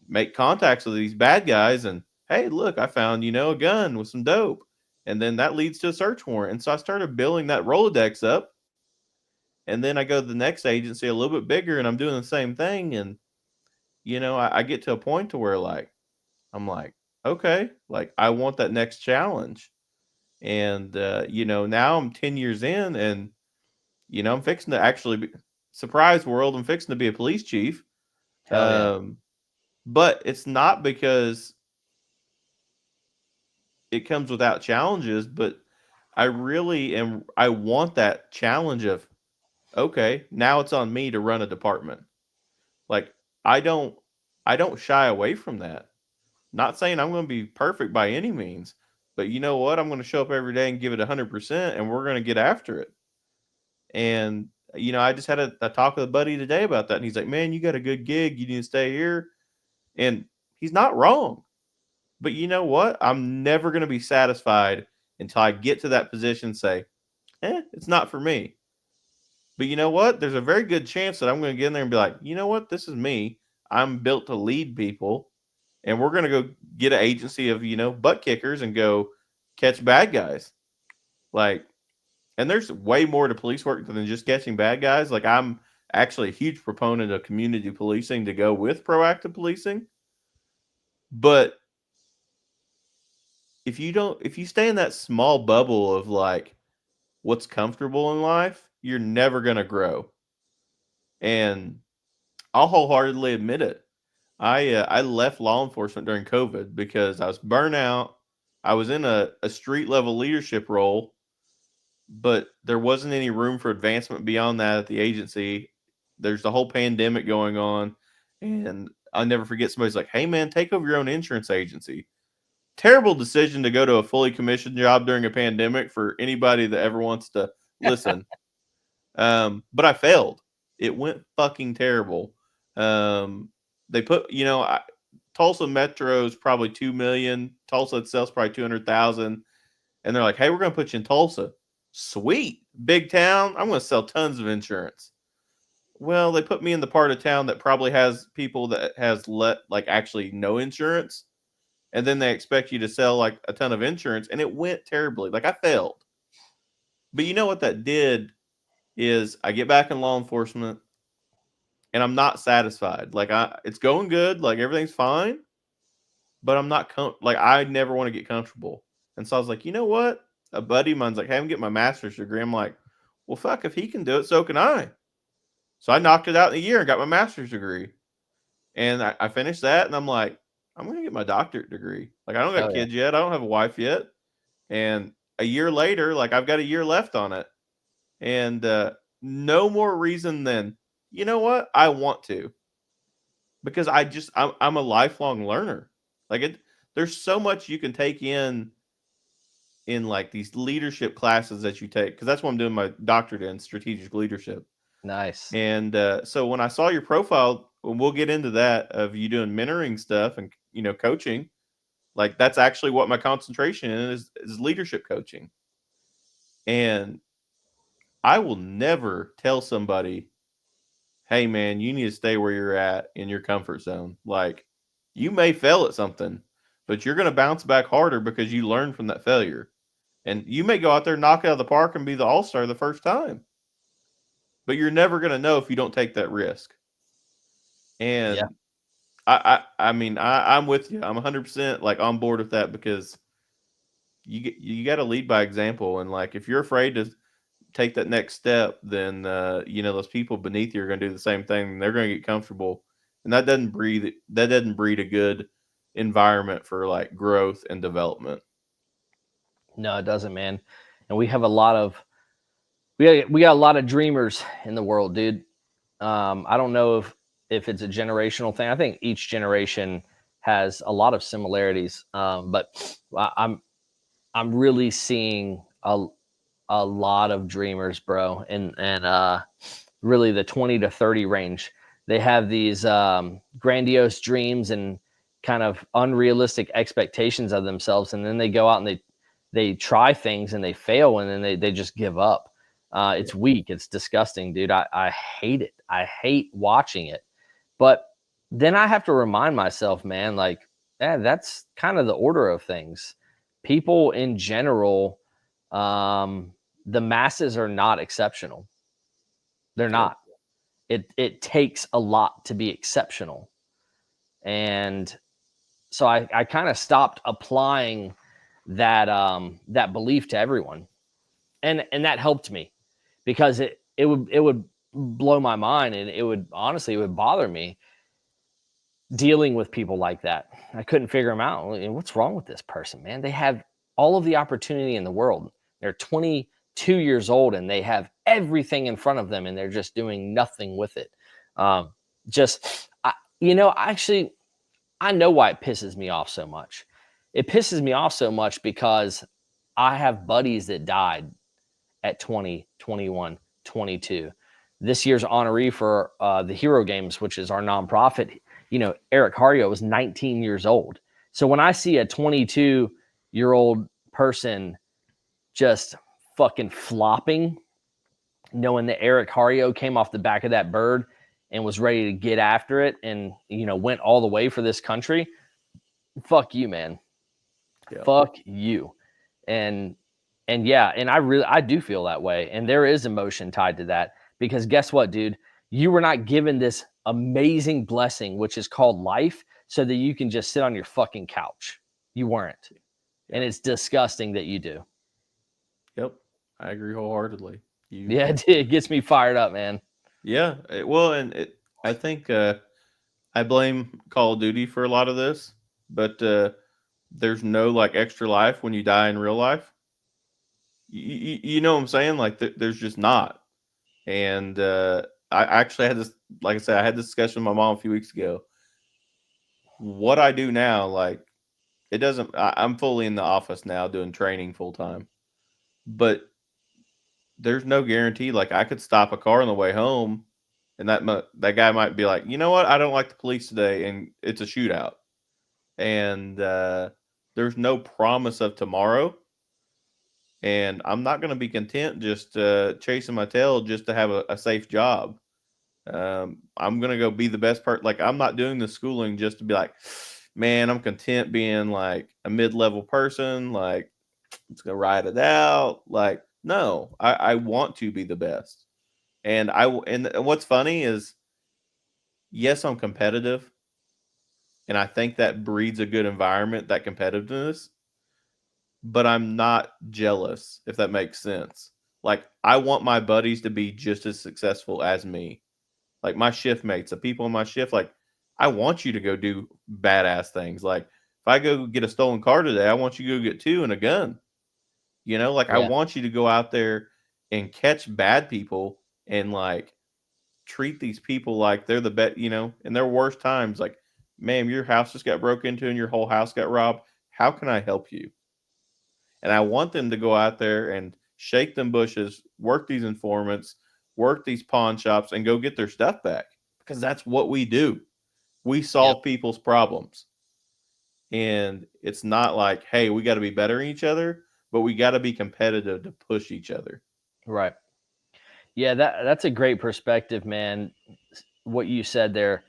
[SPEAKER 1] make contacts with these bad guys and, hey, look, I found, you know, a gun with some dope. And then that leads to a search warrant. And so I started building that Rolodex up. And then I go to the next agency a little bit bigger and I'm doing the same thing. And, you know, I get to a point to where like, I'm like, okay, like I want that next challenge. And, you know, now I'm 10 years in and, you know, I'm fixing to actually be, surprise world, I'm fixing to be a police chief.
[SPEAKER 2] Hell yeah.
[SPEAKER 1] But it's not because it comes without challenges, but I really am, I want that challenge of, okay, now it's on me to run a department. Like I don't, I don't shy away from that. Not saying I'm going to be perfect by any means, but you know what? I'm going to show up every day and give it 100%, and we're going to get after it. And you know, I just had a talk with a buddy today about that, and he's like, "Man, you got a good gig. You need to stay here." And he's not wrong. But you know what? I'm never going to be satisfied until I get to that position and say, it's not for me. But you know what? There's a very good chance that I'm going to get in there and be like, you know what? This is me. I'm built to lead people. And we're going to go get an agency of, you know, butt kickers and go catch bad guys. Like, and there's way more to police work than just catching bad guys. Like, I'm actually a huge proponent of community policing to go with proactive policing. But if you stay in that small bubble of like what's comfortable in life, you're never going to grow. And I'll wholeheartedly admit it. I left law enforcement during COVID because I was burnt out. I was in a street level leadership role, but there wasn't any room for advancement beyond that at the agency. There's the whole pandemic going on, and I'll never forget somebody's like, "Hey man, take over your own insurance agency." Terrible decision to go to a fully commissioned job during a pandemic for anybody that ever wants to listen. But I failed. It went fucking terrible. They put, you know, Tulsa Metro is probably 2 million. Tulsa itself's probably 200,000. And they're like, "Hey, we're going to put you in Tulsa." Sweet. Big town. I'm going to sell tons of insurance. Well, they put me in the part of town that probably has people that has actually no insurance. And then they expect you to sell like a ton of insurance, and it went terribly. Like I failed. But you know what that did is I get back in law enforcement and I'm not satisfied. Like it's going good, like everything's fine, but I'm not like I never want to get comfortable. And so I was like, you know what? A buddy of mine's like, hey, I'm getting my master's degree. I'm like, well, fuck, if he can do it, so can I. So I knocked it out in a year and got my master's degree. And I finished that, and I'm like, I'm gonna get my doctorate degree. Like I don't got kids yet, I don't have a wife yet. And a year later, like I've got a year left on it. And no more reason than, you know what? I want to. Because I'm a lifelong learner. Like there's so much you can take in like these leadership classes that you take, because that's what I'm doing my doctorate in, strategic leadership.
[SPEAKER 2] Nice.
[SPEAKER 1] And so when I saw your profile, we'll get into that, of you doing mentoring stuff and coaching. Like that's actually what my concentration is leadership coaching. And I will never tell somebody, hey man, you need to stay where you're at in your comfort zone. Like you may fail at something, but you're going to bounce back harder because you learned from that failure. And you may go out there, knock it out of the park, and be the all-star the first time. But you're never going to know if you don't take that risk. And I mean, I'm with you. I'm 100% like on board with that, because you got to lead by example. And like if you're afraid to take that next step, then those people beneath you are going to do the same thing, and they're going to get comfortable, and that doesn't breed a good environment for like growth and development.
[SPEAKER 2] No, it doesn't, man. And we have a lot of we got a lot of dreamers in the world, dude. I don't know if it's a generational thing. I think each generation has a lot of similarities, but I'm really seeing a lot of dreamers, bro, and really the 20 to 30 range. They have these grandiose dreams and kind of unrealistic expectations of themselves, and then they go out and they try things and they fail, and then they just give up. It's weak. It's disgusting, dude. I hate it. I hate watching it. But then I have to remind myself, man, like, that's kind of the order of things. People in general, the masses are not exceptional. They're not. It takes a lot to be exceptional. And so I kind of stopped applying that belief to everyone. And that helped me, because it would blow my mind, and it would bother me dealing with people like that. I couldn't figure them out. What's wrong with this person, man? They have all of the opportunity in the world. They're 22 years old and they have everything in front of them, and they're just doing nothing with it. Actually, I know why it pisses me off so much. It pisses me off so much because I have buddies that died at 20, 21, 22. This year's honoree for the Hero Games, which is our nonprofit, Eric Hario was 19 years old. So when I see a 22-year-old person just fucking flopping, knowing that Eric Hario came off the back of that bird and was ready to get after it and, went all the way for this country, fuck you, man. Yeah. Fuck you. And I do feel that way. And there is emotion tied to that, because guess what, dude? You were not given this amazing blessing, which is called life, so that you can just sit on your fucking couch. You weren't. Yep. And it's disgusting that you do.
[SPEAKER 1] Yep. I agree wholeheartedly.
[SPEAKER 2] It gets me fired up, man.
[SPEAKER 1] Yeah. I think I blame Call of Duty for a lot of this, but there's no like extra life when you die in real life. You know what I'm saying? Like there's just not. And I actually had this, like I said, I had this discussion with my mom a few weeks ago. What I do now, like it doesn't, I'm fully in the office now doing training full time, but there's no guarantee. Like I could stop a car on the way home, and that guy might be like, you know what? I don't like the police today, and it's a shootout. And there's no promise of tomorrow. And I'm not going to be content just chasing my tail just to have a safe job. I'm going to go be the best part. Like, I'm not doing the schooling just to be like, man, I'm content being like a mid-level person. Like, let's go ride it out. Like, no, I want to be the best. And and what's funny is, yes, I'm competitive, and I think that breeds a good environment, that competitiveness, but I'm not jealous, if that makes sense. Like, I want my buddies to be just as successful as me. Like, my shift mates, the people in my shift, like, I want you to go do badass things. Like, if I go get a stolen car today, I want you to go get two and a gun. Like, I
[SPEAKER 2] Yeah.
[SPEAKER 1] want you to go out there and catch bad people and like treat these people like they're the best, in their worst times. Like, ma'am, your house just got broke into and your whole house got robbed. How can I help you? And I want them to go out there and shake them bushes, work these informants, work these pawn shops, and go get their stuff back, because that's what we do. We
[SPEAKER 2] Yep.
[SPEAKER 1] solve people's problems. And it's not like, hey, we got to be better than each other, but we got to be competitive to push each other.
[SPEAKER 2] Right. Yeah, that's a great perspective, man. What you said there,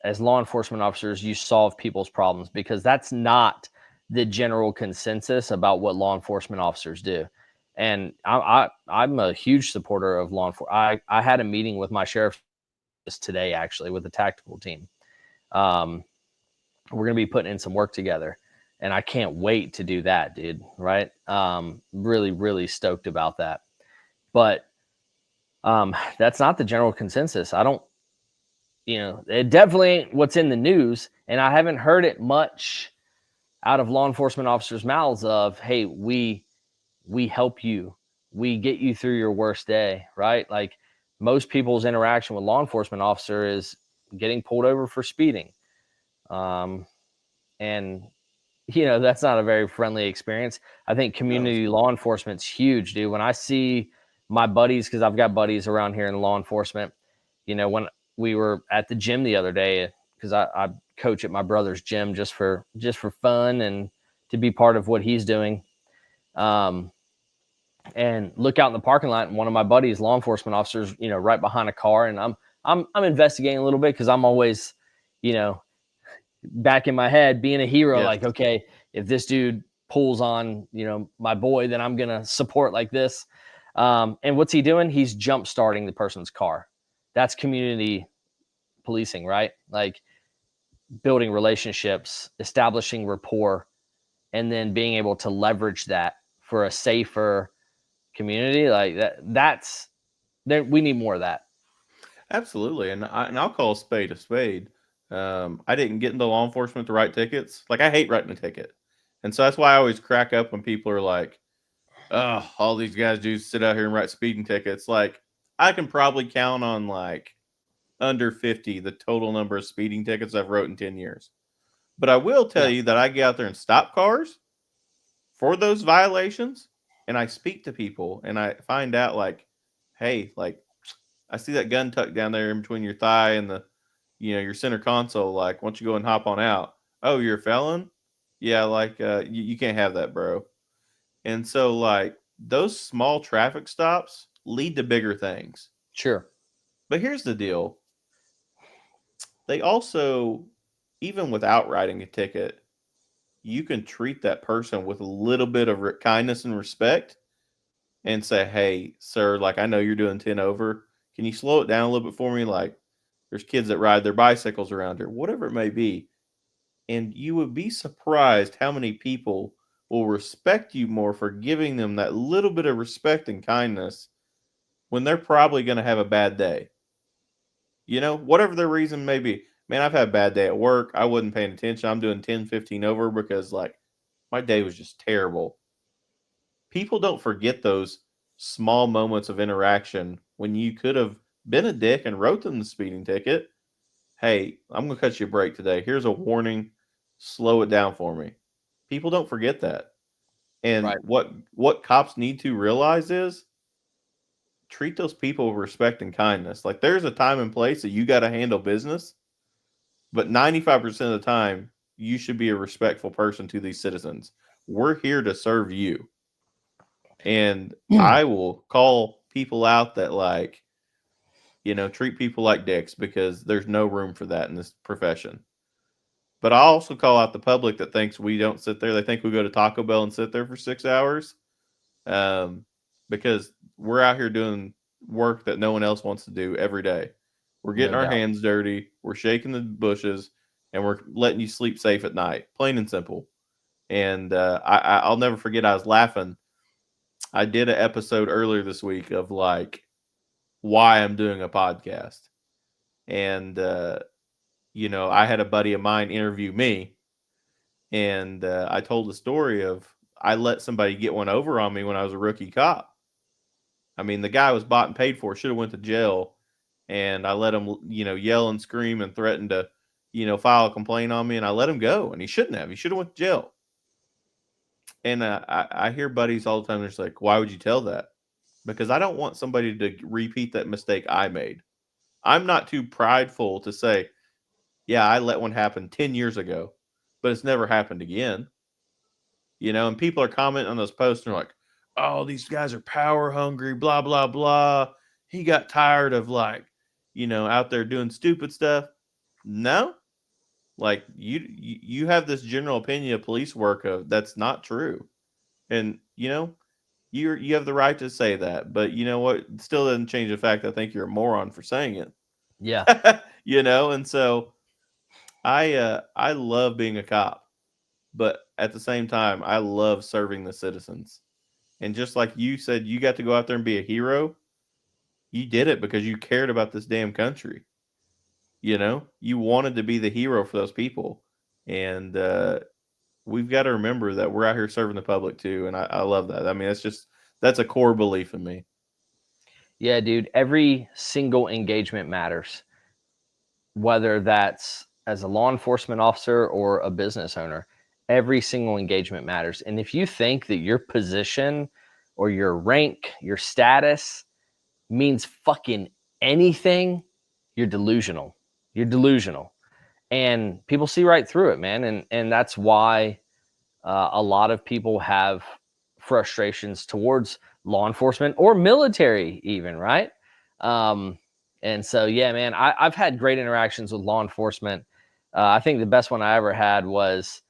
[SPEAKER 2] as law enforcement officers, you solve people's problems, because that's not the general consensus about what law enforcement officers do. And I'm a huge supporter of law enforcement. I had a meeting with my sheriff today, actually, with the tactical team. Um, we're gonna be putting in some work together, and I can't wait to do that, dude. Right? Really, really stoked about that. But that's not the general consensus. I don't, it definitely ain't what's in the news, and I haven't heard it much out of law enforcement officers' mouths of, hey, we help you, we get you through your worst day, right? Like, most people's interaction with law enforcement officer is getting pulled over for speeding, um, and that's not a very friendly experience. I think
[SPEAKER 1] No,
[SPEAKER 2] community law enforcement's huge, dude. When I see my buddies, because I've got buddies around here in law enforcement, when we were at the gym the other day, because I coach at my brother's gym just for fun and to be part of what he's doing. Um, and look out in the parking lot, and one of my buddies, law enforcement officers, right behind a car, and I'm investigating a little bit, because I'm always, you know, back in my head being a hero,
[SPEAKER 1] yes,
[SPEAKER 2] like, okay, if this dude pulls on my boy, then I'm gonna support like this. And what's he doing? He's jump starting the person's car. That's community policing, right? Like, building relationships, establishing rapport, and then being able to leverage that for a safer community. Like that's there, we need more of that.
[SPEAKER 1] absolutely. And I'll call a spade a spade. I didn't get into law enforcement to write tickets. Like, I hate writing a ticket. And so that's why I always crack up when people are like, oh, all these guys do is sit out here and write speeding tickets. Like, I can probably count on like under 50 the total number of speeding tickets I've wrote in 10 years. But I will tell
[SPEAKER 2] Yeah.
[SPEAKER 1] you that I get out there and stop cars for those violations, and I speak to people and I find out, like, hey, like, I see that gun tucked down there in between your thigh and your center console. Like, why don't you go and hop on out? Oh, you're a felon? Yeah, like, you can't have that, bro. And so, like, those small traffic stops lead to bigger things.
[SPEAKER 2] Sure.
[SPEAKER 1] But here's the deal: they also, even without writing a ticket, you can treat that person with a little bit of kindness and respect and say, hey, sir, like, I know you're doing 10 over. Can you slow it down a little bit for me? Like, there's kids that ride their bicycles around here, whatever it may be. And you would be surprised how many people will respect you more for giving them that little bit of respect and kindness when they're probably going to have a bad day. Whatever their reason may be. Man, I've had a bad day at work. I wasn't paying attention. I'm doing 10, 15 over because, like, my day was just terrible. People don't forget those small moments of interaction when you could have been a dick and wrote them the speeding ticket. Hey, I'm going to cut you a break today. Here's a warning. Slow it down for me. People don't forget that. And
[SPEAKER 2] Right.
[SPEAKER 1] what cops need to realize is treat those people with respect and kindness. Like, there's a time and place that you got to handle business, but 95% of the time, you should be a respectful person to these citizens. We're here to serve you. And I will call people out that, like, treat people like dicks, because there's no room for that in this profession. But I also call out the public that thinks we don't sit there. They think we go to Taco Bell and sit there for 6 hours, because we're out here doing work that no one else wants to do every day. We're getting
[SPEAKER 2] No
[SPEAKER 1] our
[SPEAKER 2] doubt.
[SPEAKER 1] hands dirty. We're shaking the bushes, and we're letting you sleep safe at night, plain and simple. And I'll never forget. I was laughing. I did an episode earlier this week of, like, why I'm doing a podcast, and I had a buddy of mine interview me, and I told the story of I let somebody get one over on me when I was a rookie cop. I mean, the guy was bought and paid for, should have went to jail, and I let him, yell and scream and threaten to, file a complaint on me, and I let him go, and he shouldn't have. He should have went to jail. And I hear buddies all the time. They're just like, "Why would you tell that?" Because I don't want somebody to repeat that mistake I made. I'm not too prideful to say, "Yeah, I let one happen 10 years ago, but it's never happened again." And people are commenting on those posts, and they're like, "Oh, these guys are power hungry, blah, blah, blah. He got tired of, like, out there doing stupid stuff." No, like, you have this general opinion of police work that's not true. And, you have the right to say that, but you know what? It still doesn't change the fact that I think you're a moron for saying it.
[SPEAKER 2] Yeah.
[SPEAKER 1] And so I love being a cop, but at the same time, I love serving the citizens. And just like you said, you got to go out there and be a hero. You did it because you cared about this damn country. You wanted to be the hero for those people. And we've got to remember that we're out here serving the public too. And I love that. I mean, that's a core belief in me.
[SPEAKER 2] Yeah, dude. Every single engagement matters, whether that's as a law enforcement officer or a business owner. Every single engagement matters. And if you think that your position or your rank, your status means fucking anything, you're delusional. You're delusional. And people see right through it, man. And that's why a lot of people have frustrations towards law enforcement or military even, right? And so, yeah, man, I've had great interactions with law enforcement. I think the best one I ever had was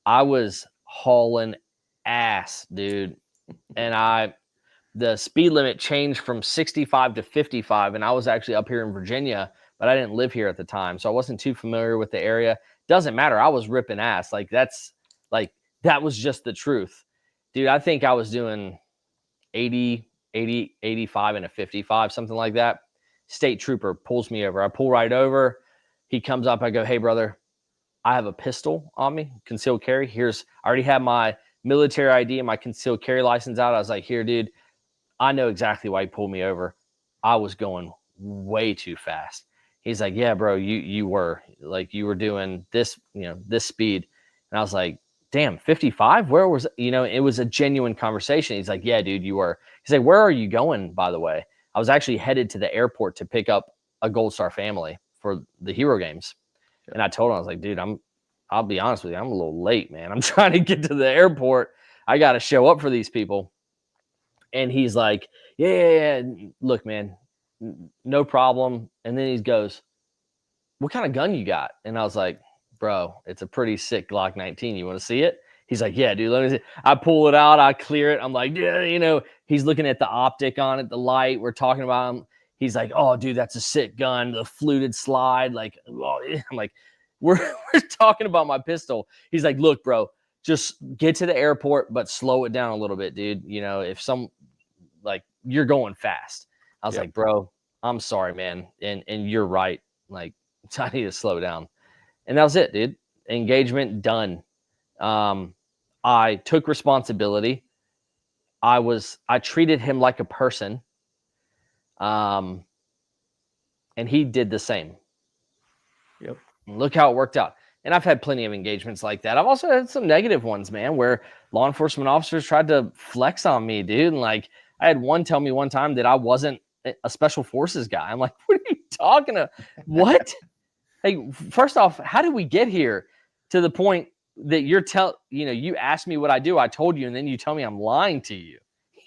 [SPEAKER 2] I was hauling ass, dude. And the speed limit changed from 65 to 55. And I was actually up here in Virginia, but I didn't live here at the time. So I wasn't too familiar with the area. Doesn't matter. I was ripping ass. That was just the truth. Dude, I think I was doing 80, 85 and a 55, something like that. State trooper pulls me over. I pull right over. He comes up. I go, "Hey, brother, I have a pistol on me, concealed carry. I already have my military ID and my concealed carry license out." I was like, "Here, dude, I know exactly why you pulled me over. I was going way too fast." He's like, "Yeah, bro, you were doing this, this speed." And I was like, "Damn, 55? Where was, it was a genuine conversation." He's like, "Yeah, dude, you were." He's like, "Where are you going, by the way?" I was actually headed to the airport to pick up a Gold Star family for the Hero Games. Yeah. And I told him, I was like, "Dude, I'll be honest with you, I'm a little late, man. I'm trying to get to the airport. I got to show up for these people." And he's like, yeah, look, man, no problem. And then he goes, "What kind of gun you got?" And I was like, "Bro, it's a pretty sick Glock 19. You want to see it?" He's like, "Yeah, dude, let me see." I pull it out. I clear it. I'm like, "Yeah, he's looking at the optic on it, the light. We're talking about him. He's like, "Oh, dude, that's a sick gun. The fluted slide." Like, oh, yeah. I'm like, we're talking about my pistol. He's like, "Look, bro, just get to the airport, but slow it down a little bit, dude. If you're going fast." I was like, "Bro, I'm sorry, man. And you're right. Like, I need to slow down." And that was it, dude. Engagement done. I took responsibility. I treated him like a person. And he did the same.
[SPEAKER 1] Yep.
[SPEAKER 2] Look how it worked out. And I've had plenty of engagements like that. I've also had some negative ones, man, where law enforcement officers tried to flex on me, dude. And I had one tell me one time that I wasn't a special forces guy. I'm like, "What are you talking about? What?" Hey, first off, how did we get here to the point that you asked me what I do, I told you, and then you tell me I'm lying to you?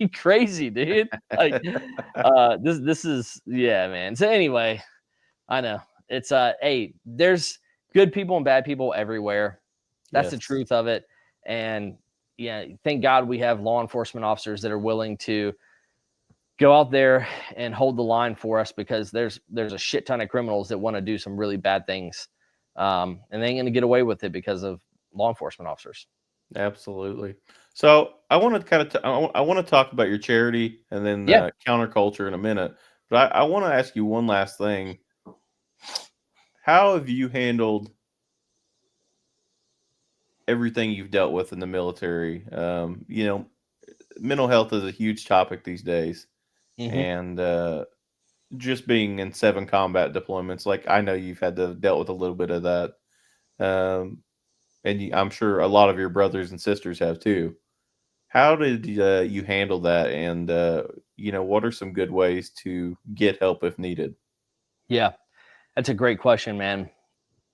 [SPEAKER 2] crazy, dude. Like, this is, yeah, man. So anyway, I know it's hey, there's good people and bad people everywhere. That's the
[SPEAKER 1] Yes.
[SPEAKER 2] truth of it. And yeah, thank God we have law enforcement officers that are willing to go out there and hold the line for us, because there's a shit ton of criminals that want to do some really bad things, and they ain't gonna get away with it because of law enforcement officers.
[SPEAKER 1] Absolutely. So I want to kind of I want to talk about your charity and then
[SPEAKER 2] Yeah,
[SPEAKER 1] counterculture in a minute. But I want to ask you one last thing. How have you handled everything you've dealt with in the military? Mental health is a huge topic these days,
[SPEAKER 2] hmm
[SPEAKER 1] and just being in 7 combat deployments, like I know you've had to dealt with a little bit of that, um, and I'm sure a lot of your brothers and sisters have too. How did you handle that? And what are some good ways to get help if needed?
[SPEAKER 2] yeah, that's a great question, man.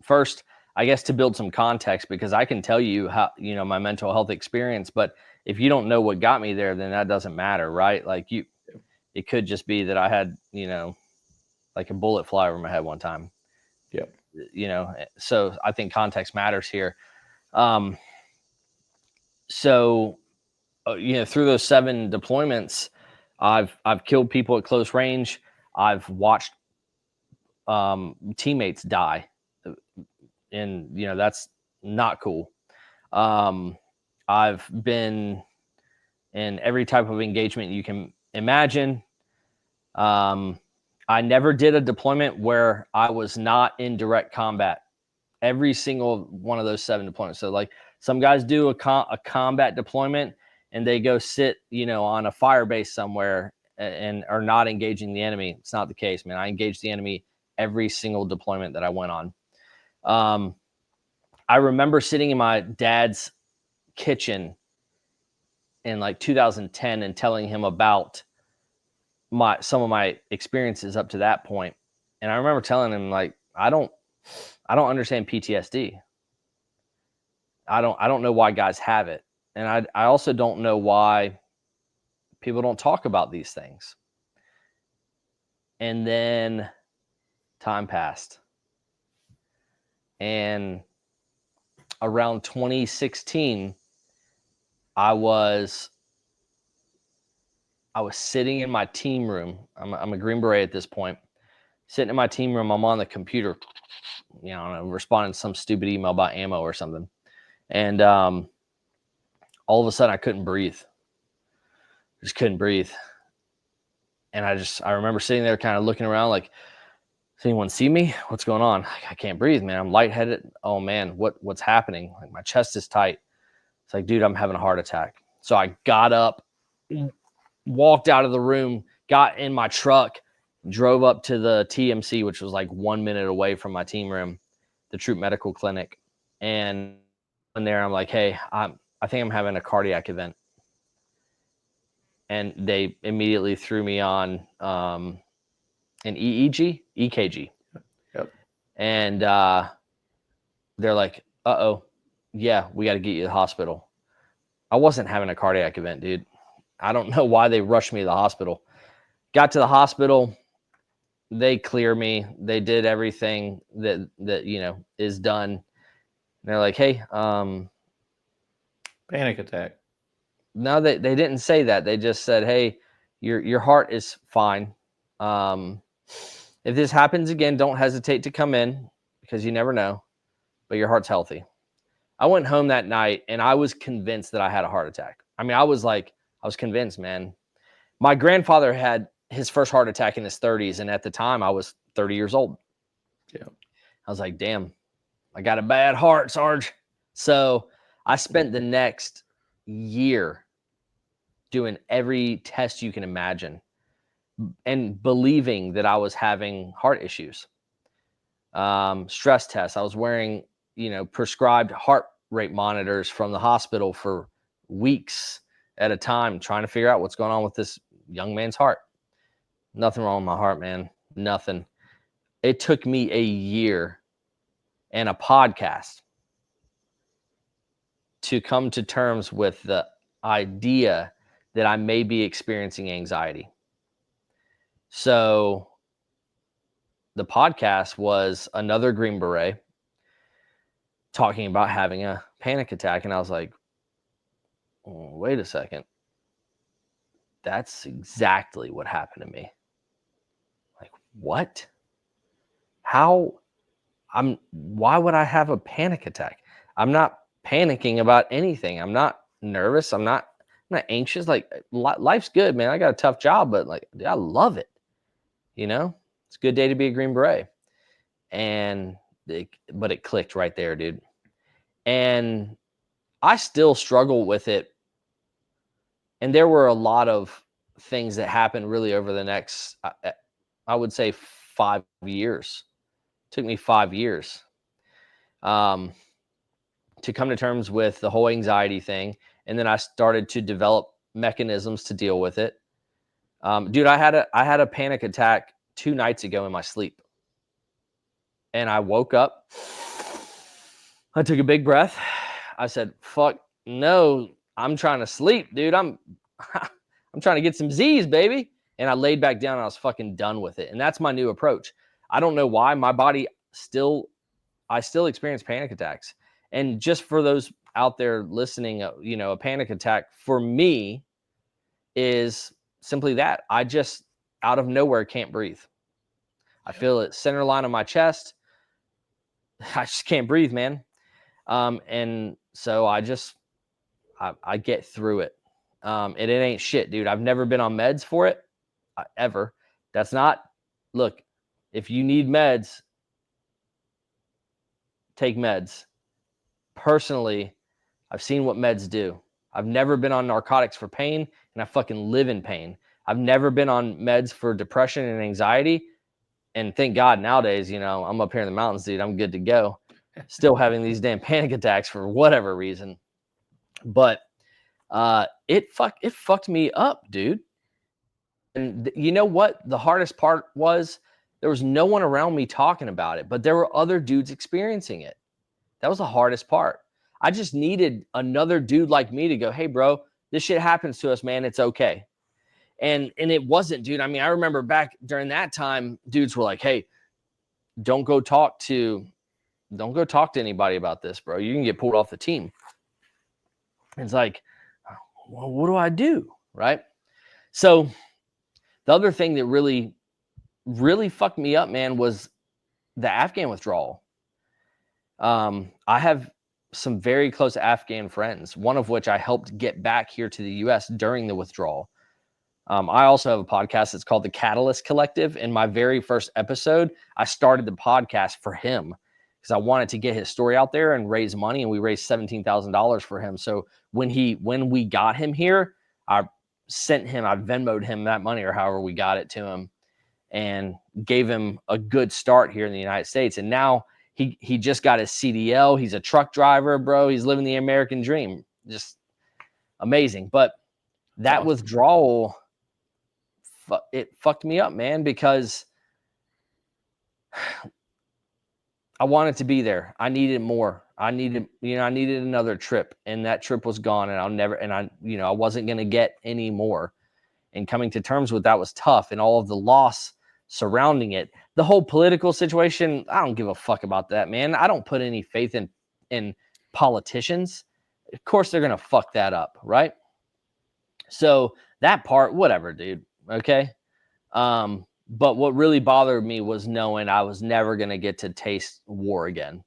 [SPEAKER 2] First, I guess to build some context, because I can tell you how, my mental health experience, but if you don't know what got me there, then that doesn't matter, right? Like, it could just be that I had, like a bullet fly over my head one time,
[SPEAKER 1] Yep.
[SPEAKER 2] so I think context matters here. Um, so, through those 7 deployments, I've killed people at close range. I've watched teammates die, and that's not cool. Um, I've been in every type of engagement you can imagine. Um, I never did a deployment where I was not in direct combat. Every single one of those 7 deployments. So, like, some guys do a combat deployment and they go sit, on a fire base somewhere and are not engaging the enemy. It's not the case, man. I engaged the enemy every single deployment that I went on. Um, I remember sitting in my dad's kitchen in like 2010 and telling him about some of my experiences up to that point. And I remember telling him, like, I don't understand PTSD. I don't know why guys have it. And I also don't know why people don't talk about these things. And then time passed. And around 2016, I was sitting in my team room. I'm a Green Beret at this point. Sitting in my team room, I'm on the computer, responding to some stupid email about ammo or something. And all of a sudden I couldn't breathe. Just couldn't breathe. And I remember sitting there kind of looking around like, does anyone see me? What's going on? I can't breathe, man. I'm lightheaded. Oh man, what's happening? Like, my chest is tight. It's like, dude, I'm having a heart attack. So I got up, walked out of the room, got in my truck, drove up to the TMC, which was like 1 minute away from my team room, the Troop Medical Clinic. And in there, I'm like, hey, I think I'm having a cardiac event. And they immediately threw me on an EKG.
[SPEAKER 1] Yep.
[SPEAKER 2] And they're like, uh-oh, yeah, we got to get you to the hospital. I wasn't having a cardiac event, dude. I don't know why they rushed me to the hospital. Got to the hospital. They clear me. They did everything that is done. And they're like, hey,
[SPEAKER 1] Panic attack.
[SPEAKER 2] no, they didn't say that. They just said, hey, your heart is fine. If this happens again, don't hesitate to come in, because you never know, but your heart's healthy. I went home that night and I was convinced that I had a heart attack. I mean, I was convinced, man. My grandfather had his first heart attack in his 30s. And at the time I was 30 years old.
[SPEAKER 1] Yeah.
[SPEAKER 2] I was like, damn, I got a bad heart, Sarge. So I spent the next year doing every test you can imagine and believing that I was having heart issues. Stress tests. I was wearing, prescribed heart rate monitors from the hospital for weeks at a time, trying to figure out what's going on with this young man's heart. Nothing wrong with my heart, man. Nothing. It took me a year and a podcast to come to terms with the idea that I may be experiencing anxiety. So the podcast was another Green Beret talking about having a panic attack. And I was like, oh, wait a second. That's exactly what happened to me. Like, what? Why would I have a panic attack? I'm not panicking about anything. I'm not nervous. I'm not anxious. Like, life's good, man. I got a tough job, but like, I love it. You know, it's a good day to be a Green Beret. But it clicked right there, dude. And I still struggle with it. And there were a lot of things that happened really over the next, I would say 5 years. It took me 5 years to come to terms with the whole anxiety thing. And then I started to develop mechanisms to deal with it. Dude, I had a panic attack 2 nights ago in my sleep. And I woke up. I took a big breath. I said, fuck no, I'm trying to sleep, dude. I'm trying to get some Z's, baby. And I laid back down and I was fucking done with it. And that's my new approach. I don't know why my body I still experience panic attacks. And just for those out there listening, a panic attack for me is simply that. I just out of nowhere can't breathe. I feel it center line of my chest. I just can't breathe, man. And so I get through it. And it ain't shit, dude. I've never been on meds for it ever. That's not, look, if you need meds, take meds. Personally, I've seen what meds do. I've never been on narcotics for pain, and I fucking live in pain. I've never been on meds for depression and anxiety. And thank God nowadays, I'm up here in the mountains, dude. I'm good to go. Still having these damn panic attacks for whatever reason. But it fucked me up, dude. And you know what? The hardest part was there was no one around me talking about it, but there were other dudes experiencing it. That was the hardest part. I just needed another dude like me to go, hey, bro, this shit happens to us, man. It's okay. And it wasn't, dude. I mean, I remember back during that time, dudes were like, hey, don't go talk to anybody about this, bro. You can get pulled off the team. It's like, well, what do I do? Right. So the other thing that really, really fucked me up, man, was the Afghan withdrawal. I have some very close Afghan friends, one of which I helped get back here to the US during the withdrawal. I also have a podcast that's called the Catalyst Collective. In my very first episode, I started the podcast for him because I wanted to get his story out there and raise money. And we raised $17,000 for him. So when we got him here, I Venmo'd him that money or however we got it to him and gave him a good start here in the United States. And now he just got his CDL. He's a truck driver, bro. He's living the American dream. Just amazing. But that
[SPEAKER 1] awesome.
[SPEAKER 2] Withdrawal, it fucked me up, man, because I wanted to be there. I needed more. I needed another trip, and that trip was gone, and I wasn't going to get any more. And coming to terms with that was tough, and all of the loss surrounding it. The whole political situation, I don't give a fuck about that, man. I don't put any faith in politicians. Of course they're going to fuck that up, right? So that part, whatever, dude. Okay. But what really bothered me was knowing I was never going to get to taste war again,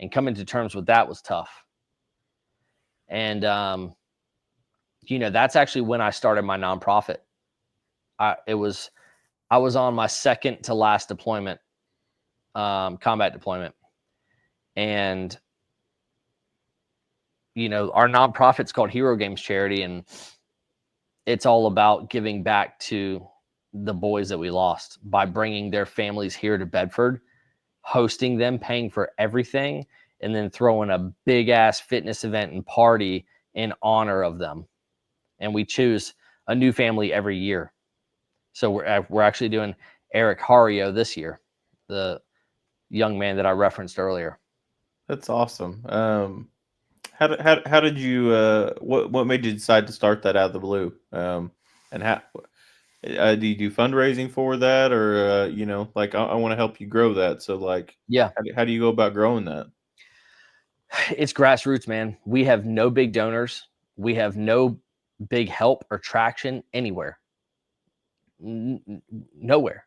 [SPEAKER 2] and coming to terms with that was tough. And, that's actually when I started my nonprofit. I was on my second to last deployment, combat deployment. And, our nonprofit's called Hero Games Charity, and it's all about giving back to the boys that we lost by bringing their families here to Bedford, hosting them, paying for everything, and then throwing a big ass fitness event and party in honor of them. And we choose a new family every year. So we're actually doing Eric Hario this year, the young man that I referenced earlier.
[SPEAKER 1] That's awesome. how did you what made you decide to start that out of the blue? And how do you do fundraising for that, or like I want to help you grow that? So like,
[SPEAKER 2] Yeah,
[SPEAKER 1] how do you go about growing that?
[SPEAKER 2] it's grassroots, man. We have no big donors. We have no big help or traction anywhere. Nowhere.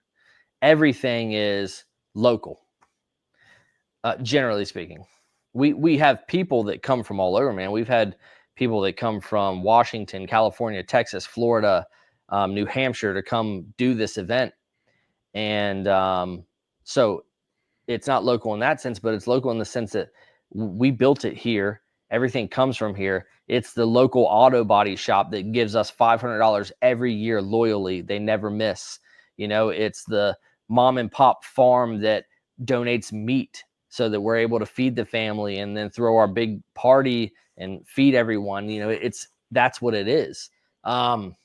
[SPEAKER 2] Everything is local. Generally speaking, we have people that come from all over, man. We've had people that come from Washington, California, Texas, Florida, New Hampshire to come do this event, and so it's not local in that sense, but it's local in the sense that we built it here. Everything comes from here. It's the local auto body shop that gives us $500 every year loyally. They never miss. It's the mom and pop farm that donates meat so that we're able to feed the family and then throw our big party and feed everyone. That's what it is. Why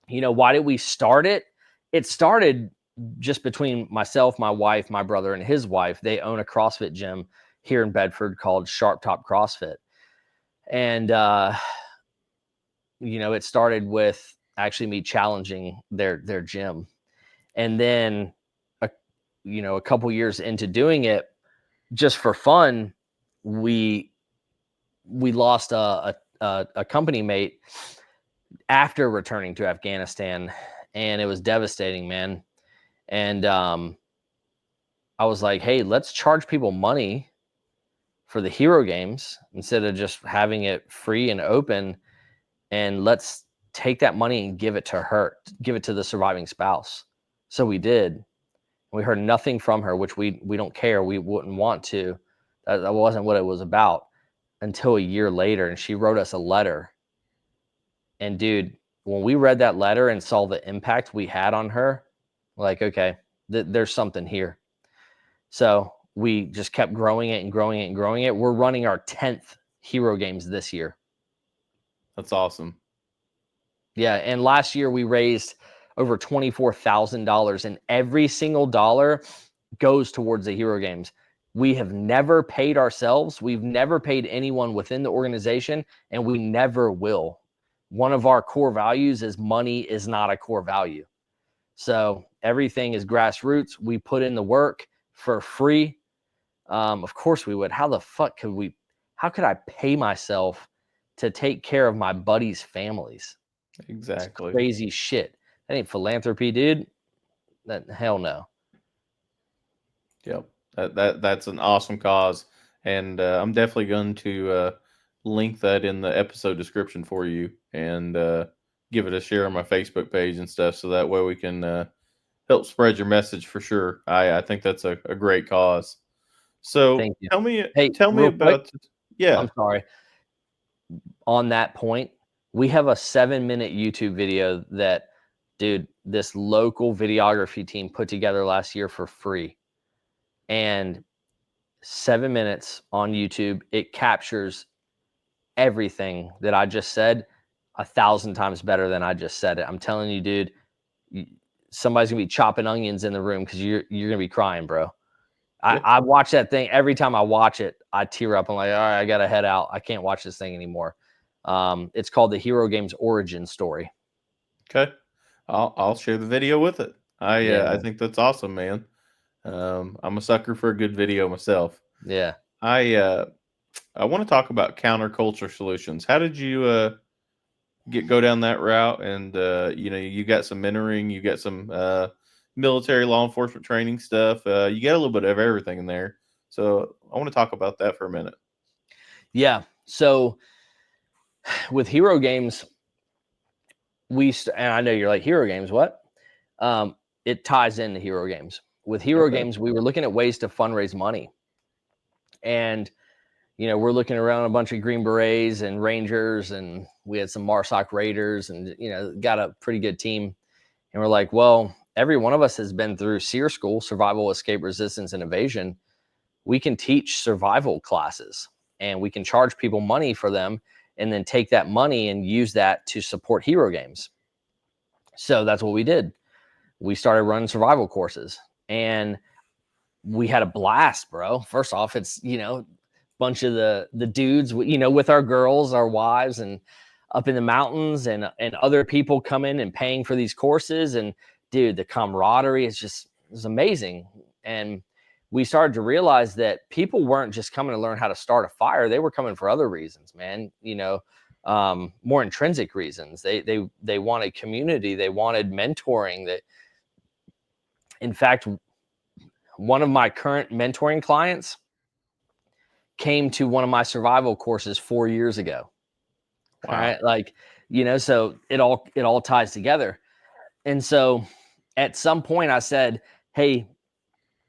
[SPEAKER 2] did we start it? It started just between myself, my wife, my brother, and his wife. They own a CrossFit gym here in Bedford called Sharp Top CrossFit. And, it started with actually me challenging their gym. And then, a couple years into doing it just for fun, we lost a company mate after returning to Afghanistan, and it was devastating, man. And I was like, hey, let's charge people money for the hero games instead of just having it free and open. And let's take that money and give it to her, give it to the surviving spouse. So we did. We heard nothing from her, which we don't care. We wouldn't want to. That wasn't what it was about until a year later. And she wrote us a letter. And dude, when we read that letter and saw the impact we had on her, like, okay, there's something here. So we just kept growing it and growing it and growing it. We're running our 10th Hero Games this year.
[SPEAKER 1] That's awesome.
[SPEAKER 2] Yeah, and last year we raised over $24,000, and every single dollar goes towards the Hero Games. We have never paid ourselves. We've never paid anyone within the organization, and we never will. One of our core values is money is not a core value. So everything is grassroots. We put in the work for free. Of course we would. How the fuck how could I pay myself to take care of my buddies' families?
[SPEAKER 1] Exactly.
[SPEAKER 2] It's crazy shit. That ain't philanthropy, dude. Hell no.
[SPEAKER 1] Yep. That's an awesome cause, and I'm definitely going to link that in the episode description for you, and give it a share on my Facebook page and stuff, so that way we can help spread your message for sure. I think that's a great cause. So
[SPEAKER 2] Thank you.
[SPEAKER 1] tell me
[SPEAKER 2] Hey,
[SPEAKER 1] tell me
[SPEAKER 2] real quick,
[SPEAKER 1] about yeah.
[SPEAKER 2] I'm sorry. On that point, we have a 7-minute YouTube video that, dude, this local videography team put together last year for free. And 7 minutes on YouTube, it captures everything that I just said 1,000 times better than I just said it. I'm telling you, dude, somebody's gonna be chopping onions in the room because you're gonna be crying, bro. I watch that thing every time I watch it. I tear up. I'm like, all right, I gotta head out. I can't watch this thing anymore. It's called the Hero Games Origin Story.
[SPEAKER 1] Okay. I'll share the video with it.
[SPEAKER 2] Yeah,
[SPEAKER 1] I
[SPEAKER 2] man.
[SPEAKER 1] think that's awesome, man. I'm a sucker for a good video myself.
[SPEAKER 2] Yeah.
[SPEAKER 1] I want to talk about counterculture solutions. How did you go down that route? And you got some mentoring, you got some military law enforcement training stuff. You got a little bit of everything in there. So I want to talk about that for a minute.
[SPEAKER 2] Yeah. So with Hero Games, and I know you're like, Hero Games, what? It ties into Hero Games. With Hero
[SPEAKER 1] Okay.
[SPEAKER 2] Games, we were looking at ways to fundraise money. And, we're looking around a bunch of Green Berets and Rangers, and we had some MARSOC Raiders, and, got a pretty good team. And we're like, well, every one of us has been through SEER school, survival, escape, resistance, and evasion. We can teach survival classes, and we can charge people money for them, and then take that money and use that to support Hero Games. So that's what we did. We started running survival courses, and we had a blast, bro. First off, it's, bunch of the dudes, you know, with our girls, our wives, and up in the mountains, and other people coming and paying for these courses. And dude, the camaraderie is amazing. And we started to realize that people weren't just coming to learn how to start a fire. They were coming for other reasons, man. You know, more intrinsic reasons. They wanted community. They wanted mentoring. That, in fact, one of my current mentoring clients came to one of my survival courses 4 years ago.
[SPEAKER 1] Wow.
[SPEAKER 2] All right. Like, you know, so it all ties together. And so at some point I said, hey,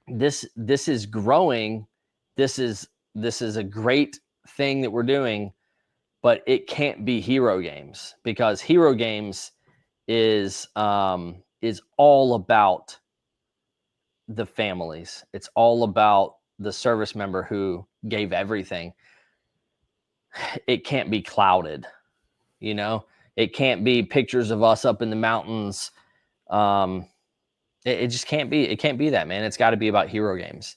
[SPEAKER 2] this is growing. This is a great thing that we're doing, but it can't be hero games, because hero games is all about the families. It's all about the service member who gave everything. It can't be clouded, you know. It can't be pictures of us up in the mountains. It just can't be. It can't be that, man. It's got to be about hero games.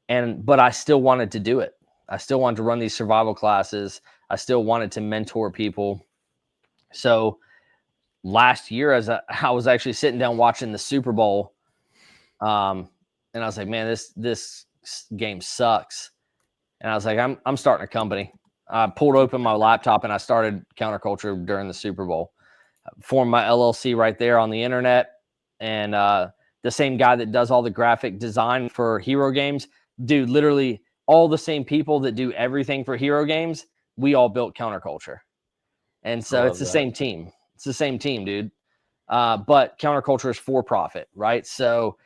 [SPEAKER 2] But I still wanted to do it. I still wanted to run these survival classes. I still wanted to mentor people. So last year, as I was actually sitting down watching the Super Bowl, and I was like, man, this game sucks. And I was like, I'm starting a company. I pulled open my laptop and I started Counterculture during the Super Bowl. Formed my LLC right there on the internet. And the same guy that does all the graphic design for hero games, dude, literally all the same people that do everything for hero games, we all built Counterculture. And so it's the same team. It's the same team, dude. But Counterculture is for profit, right? So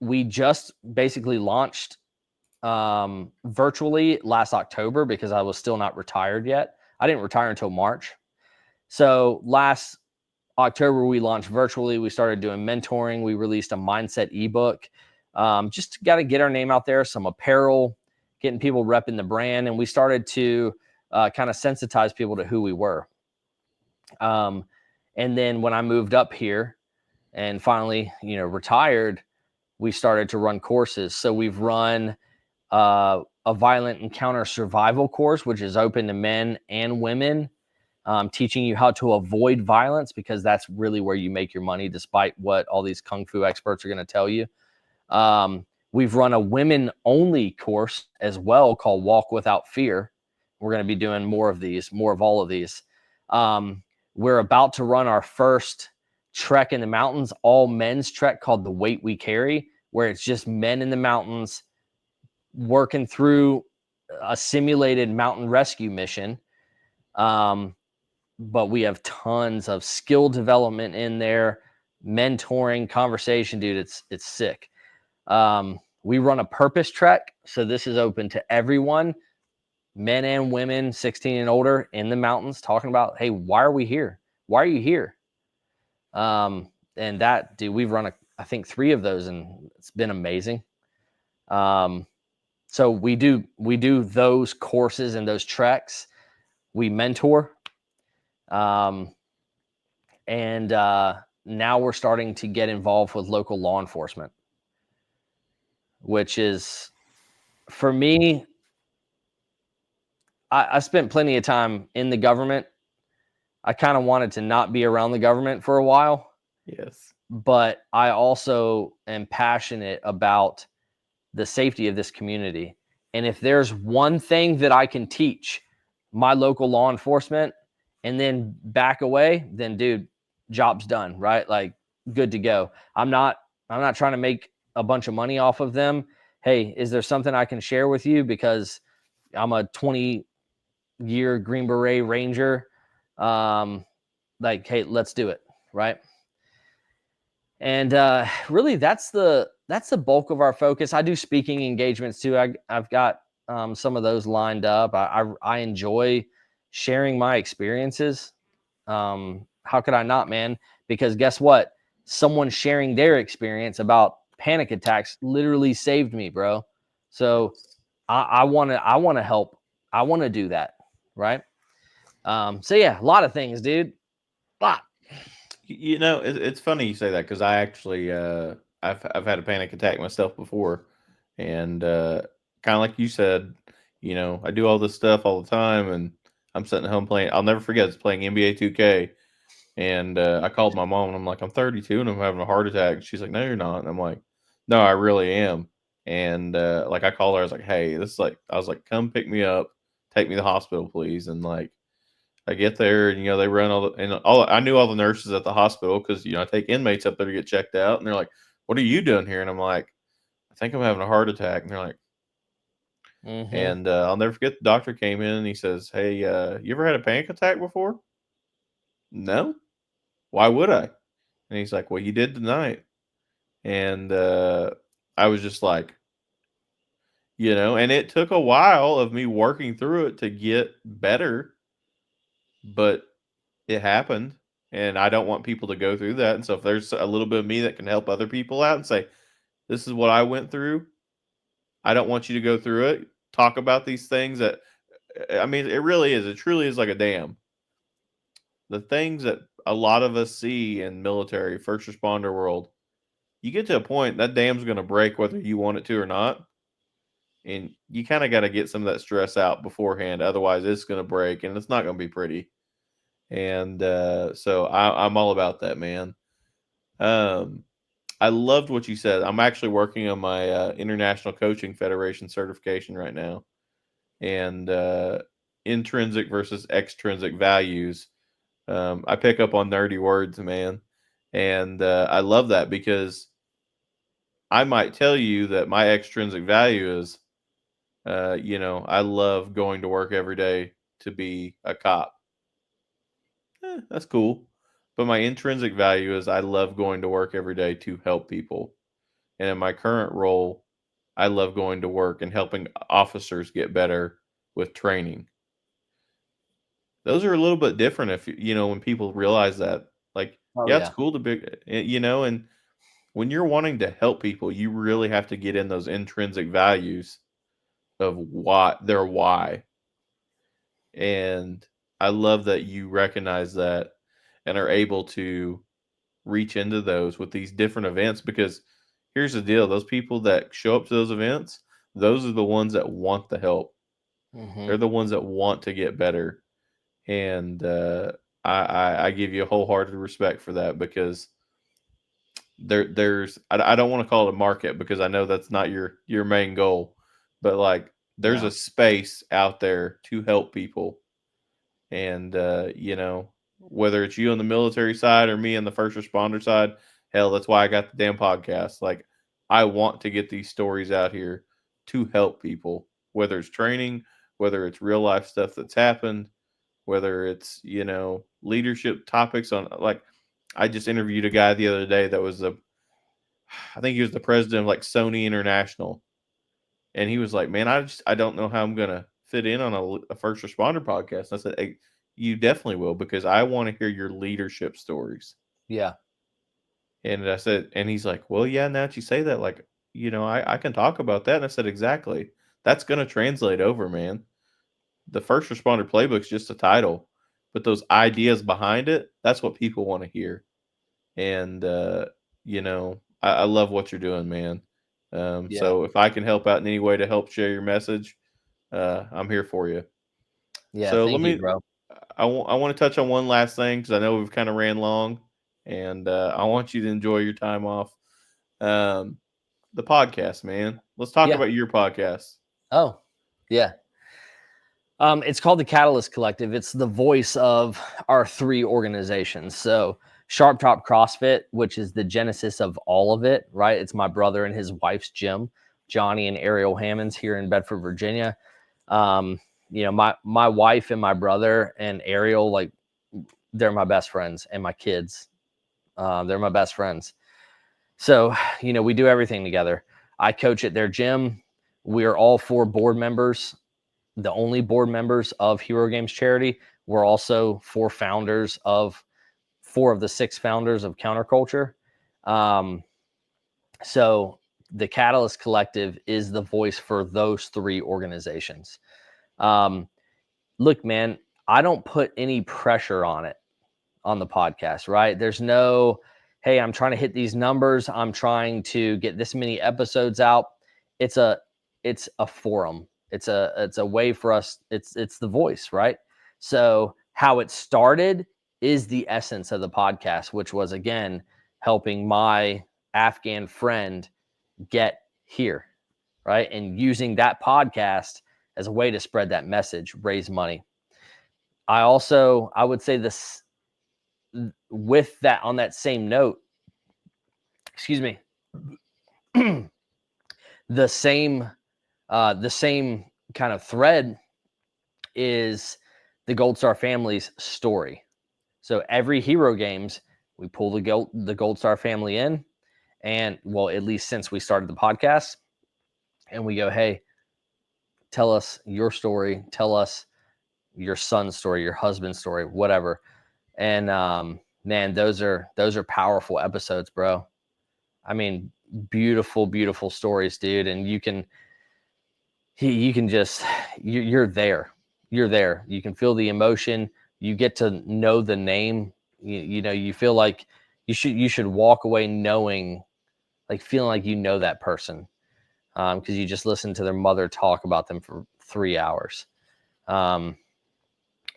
[SPEAKER 2] we just basically launched virtually last October, because I was still not retired yet. I didn't retire until March. So last October, we launched virtually. We started doing mentoring. We released a mindset ebook. Just got to get our name out there, some apparel, getting people repping the brand. And we started to kind of sensitize people to who we were. And then when I moved up here and finally, you know, retired, we started to run courses. So we've run a violent encounter survival course, which is open to men and women, teaching you how to avoid violence, because that's really where you make your money, despite what all these kung fu experts are going to tell you. We've run a women only course as well called Walk Without Fear. We're going to be doing more of all of these. We're about to run our first trek in the mountains, all men's trek, called The Weight We Carry, where it's just men in the mountains working through a simulated mountain rescue mission. But we have tons of skill development in there, mentoring, conversation, dude. It's sick. We run a purpose trek. So this is open to everyone, men and women, 16 and older, in the mountains, talking about, hey, why are we here? Why are you here? And that, dude, we've run I think 3 of those, and it's been amazing. So we do those courses and those treks. We mentor. And now we're starting to get involved with local law enforcement, which is, for me, I spent plenty of time in the government. I kind of wanted to not be around the government for a while.
[SPEAKER 1] Yes.
[SPEAKER 2] But I also am passionate about the safety of this community. And if there's one thing that I can teach my local law enforcement and then back away, then dude, job's done, right? Like, good to go. I'm not trying to make a bunch of money off of them. Hey, is there something I can share with you? Because I'm a 20-year Green Beret Ranger. Like, hey, let's do it, right? And really, that's the bulk of our focus. I do speaking engagements too. I've got some of those lined up. I enjoy sharing my experiences. How could I not, man? Because guess what? Someone sharing their experience about panic attacks literally saved me, bro. So I want to help. I want to do that, right? So yeah, a lot of things, dude. A lot.
[SPEAKER 1] You know, it's funny you say that, because I actually I've had a panic attack myself before, and kind of like you said, I do all this stuff all the time, and I'm sitting at home playing. I'll never forget, it's playing NBA 2K, and I called my mom, and I'm like, I'm 32, and I'm having a heart attack. She's like, No, you're not. And I'm like, No, I really am. And like, I called her. I was like, Hey, this is like, I was like, come pick me up, take me to the hospital, please. And like, I get there, and they run all. I knew all the nurses at the hospital because I take inmates up there to get checked out, and they're like, "What are you doing here?" And I'm like, "I think I'm having a heart attack." And they're like,
[SPEAKER 2] Mm-hmm.
[SPEAKER 1] and I'll never forget, the doctor came in and he says, "Hey, you ever had a panic attack before?" No. Why would I? And he's like, "Well, you did tonight." And I was just like, and it took a while of me working through it to get better, but it happened, and I don't want people to go through that. And so if there's a little bit of me that can help other people out and say, "This is what I went through. I don't want you to go through it." Talk about these things that I mean, it really is. It truly is like a dam. The things that a lot of us see in military, first responder world, you get to a point that dam's going to break whether you want it to or not. And you kind of got to get some of that stress out beforehand. Otherwise, it's going to break and it's not going to be pretty. And so I'm all about that, man. Um, I loved what you said. I'm actually working on my International Coaching Federation certification right now, and intrinsic versus extrinsic values. I pick up on nerdy words, man, and I love that because I might tell you that my extrinsic value is, I love going to work every day to be a cop. That's cool. But my intrinsic value is I love going to work every day to help people. And in my current role, I love going to work and helping officers get better with training. Those are a little bit different if when people realize that. Like,
[SPEAKER 2] Oh
[SPEAKER 1] yeah, it's
[SPEAKER 2] yeah.
[SPEAKER 1] cool to be, and when you're wanting to help people, you really have to get in those intrinsic values of why. And I love that you recognize that and are able to reach into those with these different events, because here's the deal, those people that show up to those events, those are the ones that want the help.
[SPEAKER 2] Mm-hmm.
[SPEAKER 1] They're the ones that want to get better. And I give you a wholehearted respect for that, because I don't want to call it a market because I know that's not your main goal, but like, there's
[SPEAKER 2] No.
[SPEAKER 1] a space out there to help people. And whether it's you on the military side or me on the first responder side, hell, that's why I got the damn podcast. Like, I want to get these stories out here to help people, whether it's training, whether it's real life stuff that's happened, whether it's leadership topics on, like, I just interviewed a guy the other day that was I think he was the president of like Sony International, and he was like, "Man, I don't know how I'm gonna fit in on a first responder podcast." And I said, "Hey, you definitely will, because I want to hear your leadership stories."
[SPEAKER 2] Yeah.
[SPEAKER 1] And I said, and he's like, "Well, yeah, now that you say that, like, I can talk about that." And I said, "Exactly. That's gonna translate over, man. The first responder playbook's just a title, but those ideas behind it, that's what people want to hear." And I love what you're doing, man.
[SPEAKER 2] Yeah.
[SPEAKER 1] So if I can help out in any way to help share your message, I'm here for you.
[SPEAKER 2] Yeah.
[SPEAKER 1] So
[SPEAKER 2] Thank you, bro.
[SPEAKER 1] I want to touch on one last thing, because I know we've kind of ran long, and I want you to enjoy your time off. Um, the podcast, man. Let's talk
[SPEAKER 2] Yeah.
[SPEAKER 1] about your podcast.
[SPEAKER 2] Oh, yeah. It's called the Catalyst Collective. It's the voice of our three organizations. So Sharp Top CrossFit, which is the genesis of all of it, right? It's my brother and his wife's gym, Johnny and Ariel Hammonds here in Bedford, Virginia. My wife and my brother and Ariel, like, they're my best friends, and my kids, they're my best friends. So, we do everything together. I coach at their gym. We are all four board members, the only board members of Hero Games Charity. We're also four of the six founders of Counterculture. So the Catalyst Collective is the voice for those three organizations. Look, man, I don't put any pressure on the podcast, right? There's no, hey, I'm trying to hit these numbers, I'm trying to get this many episodes out. It's a it's a forum. It's a way for us. It's the voice, right? So how it started is the essence of the podcast, which was, again, helping my Afghan friend get here, right? And using that podcast as a way to spread that message, raise money. I would say this with that, on that same note, excuse me, the same kind of thread is the Gold Star family's story. So every Hero Games, we pull the Gold Star family in, and, well, at least since we started the podcast, and we go, hey, tell us your story, tell us your son's story, your husband's story, whatever. And man, those are powerful episodes, bro. I mean, beautiful, beautiful stories, dude. And you can just, you're there. You're there. You can feel the emotion. You get to know the name. You know, you feel like you should walk away knowing, like, feeling like you know that person, because you just listen to their mother talk about them for 3 hours.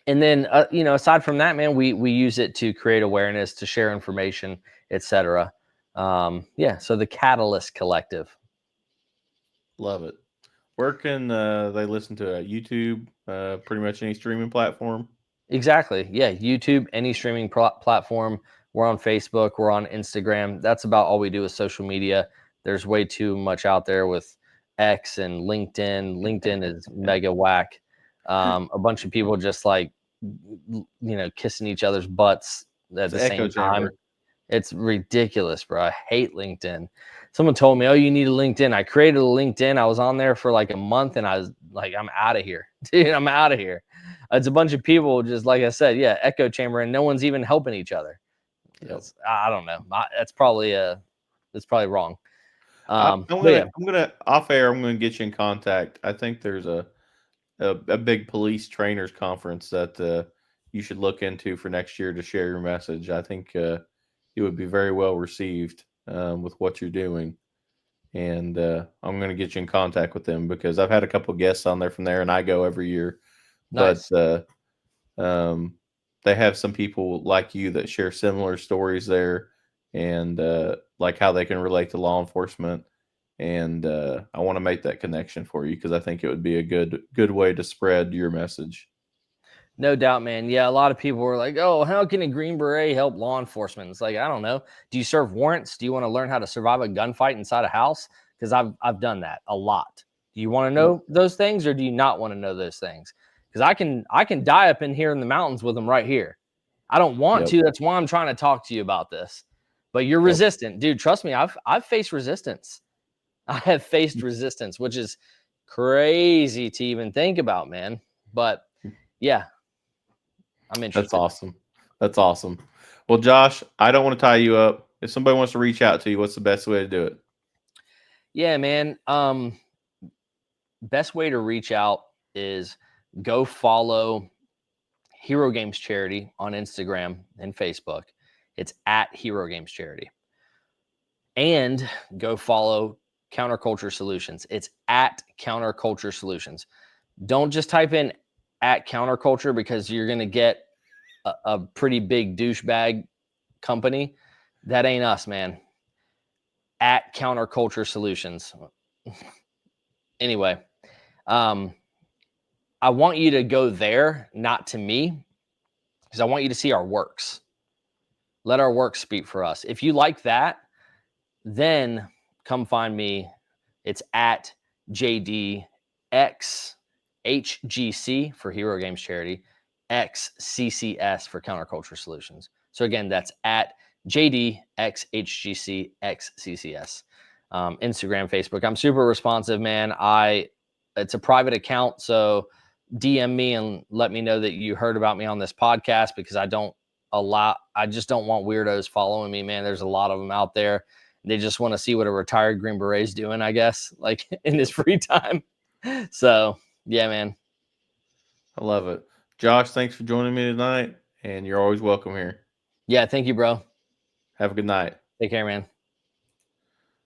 [SPEAKER 2] And then, you know, aside from that, man, we use it to create awareness, to share information, etc. Yeah. So the Catalyst Collective.
[SPEAKER 1] Love it. Where can they listen to it? YouTube, pretty much any streaming platform?
[SPEAKER 2] Exactly. Yeah. YouTube, any streaming platform. We're on Facebook. We're on Instagram. That's about all we do with social media. There's way too much out there with X and LinkedIn. LinkedIn is mega whack. A bunch of people just, like, you know, kissing each other's butts at
[SPEAKER 1] It's
[SPEAKER 2] the
[SPEAKER 1] an echo
[SPEAKER 2] same time.
[SPEAKER 1] chamber.
[SPEAKER 2] It's ridiculous, bro. I hate LinkedIn. Someone told me, oh, you need a LinkedIn. I created a LinkedIn. I was on there for like a month, and I was like, I'm out of here. Dude, I'm out of here. It's a bunch of people, just like I said, yeah, echo chamber, and no one's even helping each other.
[SPEAKER 1] Yep.
[SPEAKER 2] I don't know. That's probably wrong.
[SPEAKER 1] I'm
[SPEAKER 2] But yeah,
[SPEAKER 1] gonna off air. I'm gonna get you in contact. I think there's a big police trainers conference that you should look into for next year to share your message. I think you would be very well received with what you're doing, and I'm gonna get you in contact with them because I've had a couple guests on there from there, and I go every year. But
[SPEAKER 2] nice.
[SPEAKER 1] um, they have some people like you that share similar stories there, and like how they can relate to law enforcement. And I want to make that connection for you because I think it would be a good way to spread your message.
[SPEAKER 2] No doubt, man. Yeah, a lot of people were like, "Oh, how can a Green Beret help law enforcement?" It's like, I don't know. Do you serve warrants? Do you want to learn how to survive a gunfight inside a house? Because I've done that a lot. Do you want to
[SPEAKER 1] Yep.
[SPEAKER 2] know those things, or do you not want to know those things? Because I can die up in here in the mountains with them right here. I don't want
[SPEAKER 1] Yep.
[SPEAKER 2] to. That's why I'm trying to talk to you about this. But you're
[SPEAKER 1] Yep.
[SPEAKER 2] resistant, dude. Trust me. I've faced resistance. I have faced resistance, which is crazy to even think about, man. But yeah, I'm
[SPEAKER 1] That's
[SPEAKER 2] interested.
[SPEAKER 1] awesome. That's awesome. Well, Josh, I don't want to tie you up. If somebody wants to reach out to you, what's the best way to do it?
[SPEAKER 2] Yeah, man. Best way to reach out is go follow Hero Games Charity on Instagram and Facebook. It's at Hero Games Charity. And go follow Counterculture Solutions. It's at Counterculture Solutions. Don't just type in at Counterculture because you're going to get a pretty big douchebag company. That ain't us, man. At Counterculture Solutions. Anyway, I want you to go there, not to me, because I want you to see our works. Let our work speak for us. If you like that, then come find me. It's at JDXHGC for Hero Games Charity, XCCS for Counterculture Solutions. So again, that's at JDXHGCXCCS. Instagram, Facebook. I'm super responsive, man. It's a private account, so DM me and let me know that you heard about me on this podcast, because I just don't want weirdos following me, man. There's a lot of them out there. They just want to see what a retired Green Beret's doing, I guess, like in his free time. So yeah, man.
[SPEAKER 1] I love it. Josh, thanks for joining me tonight, and you're always welcome here.
[SPEAKER 2] Yeah, thank you, bro.
[SPEAKER 1] Have a good night.
[SPEAKER 2] Take care, man.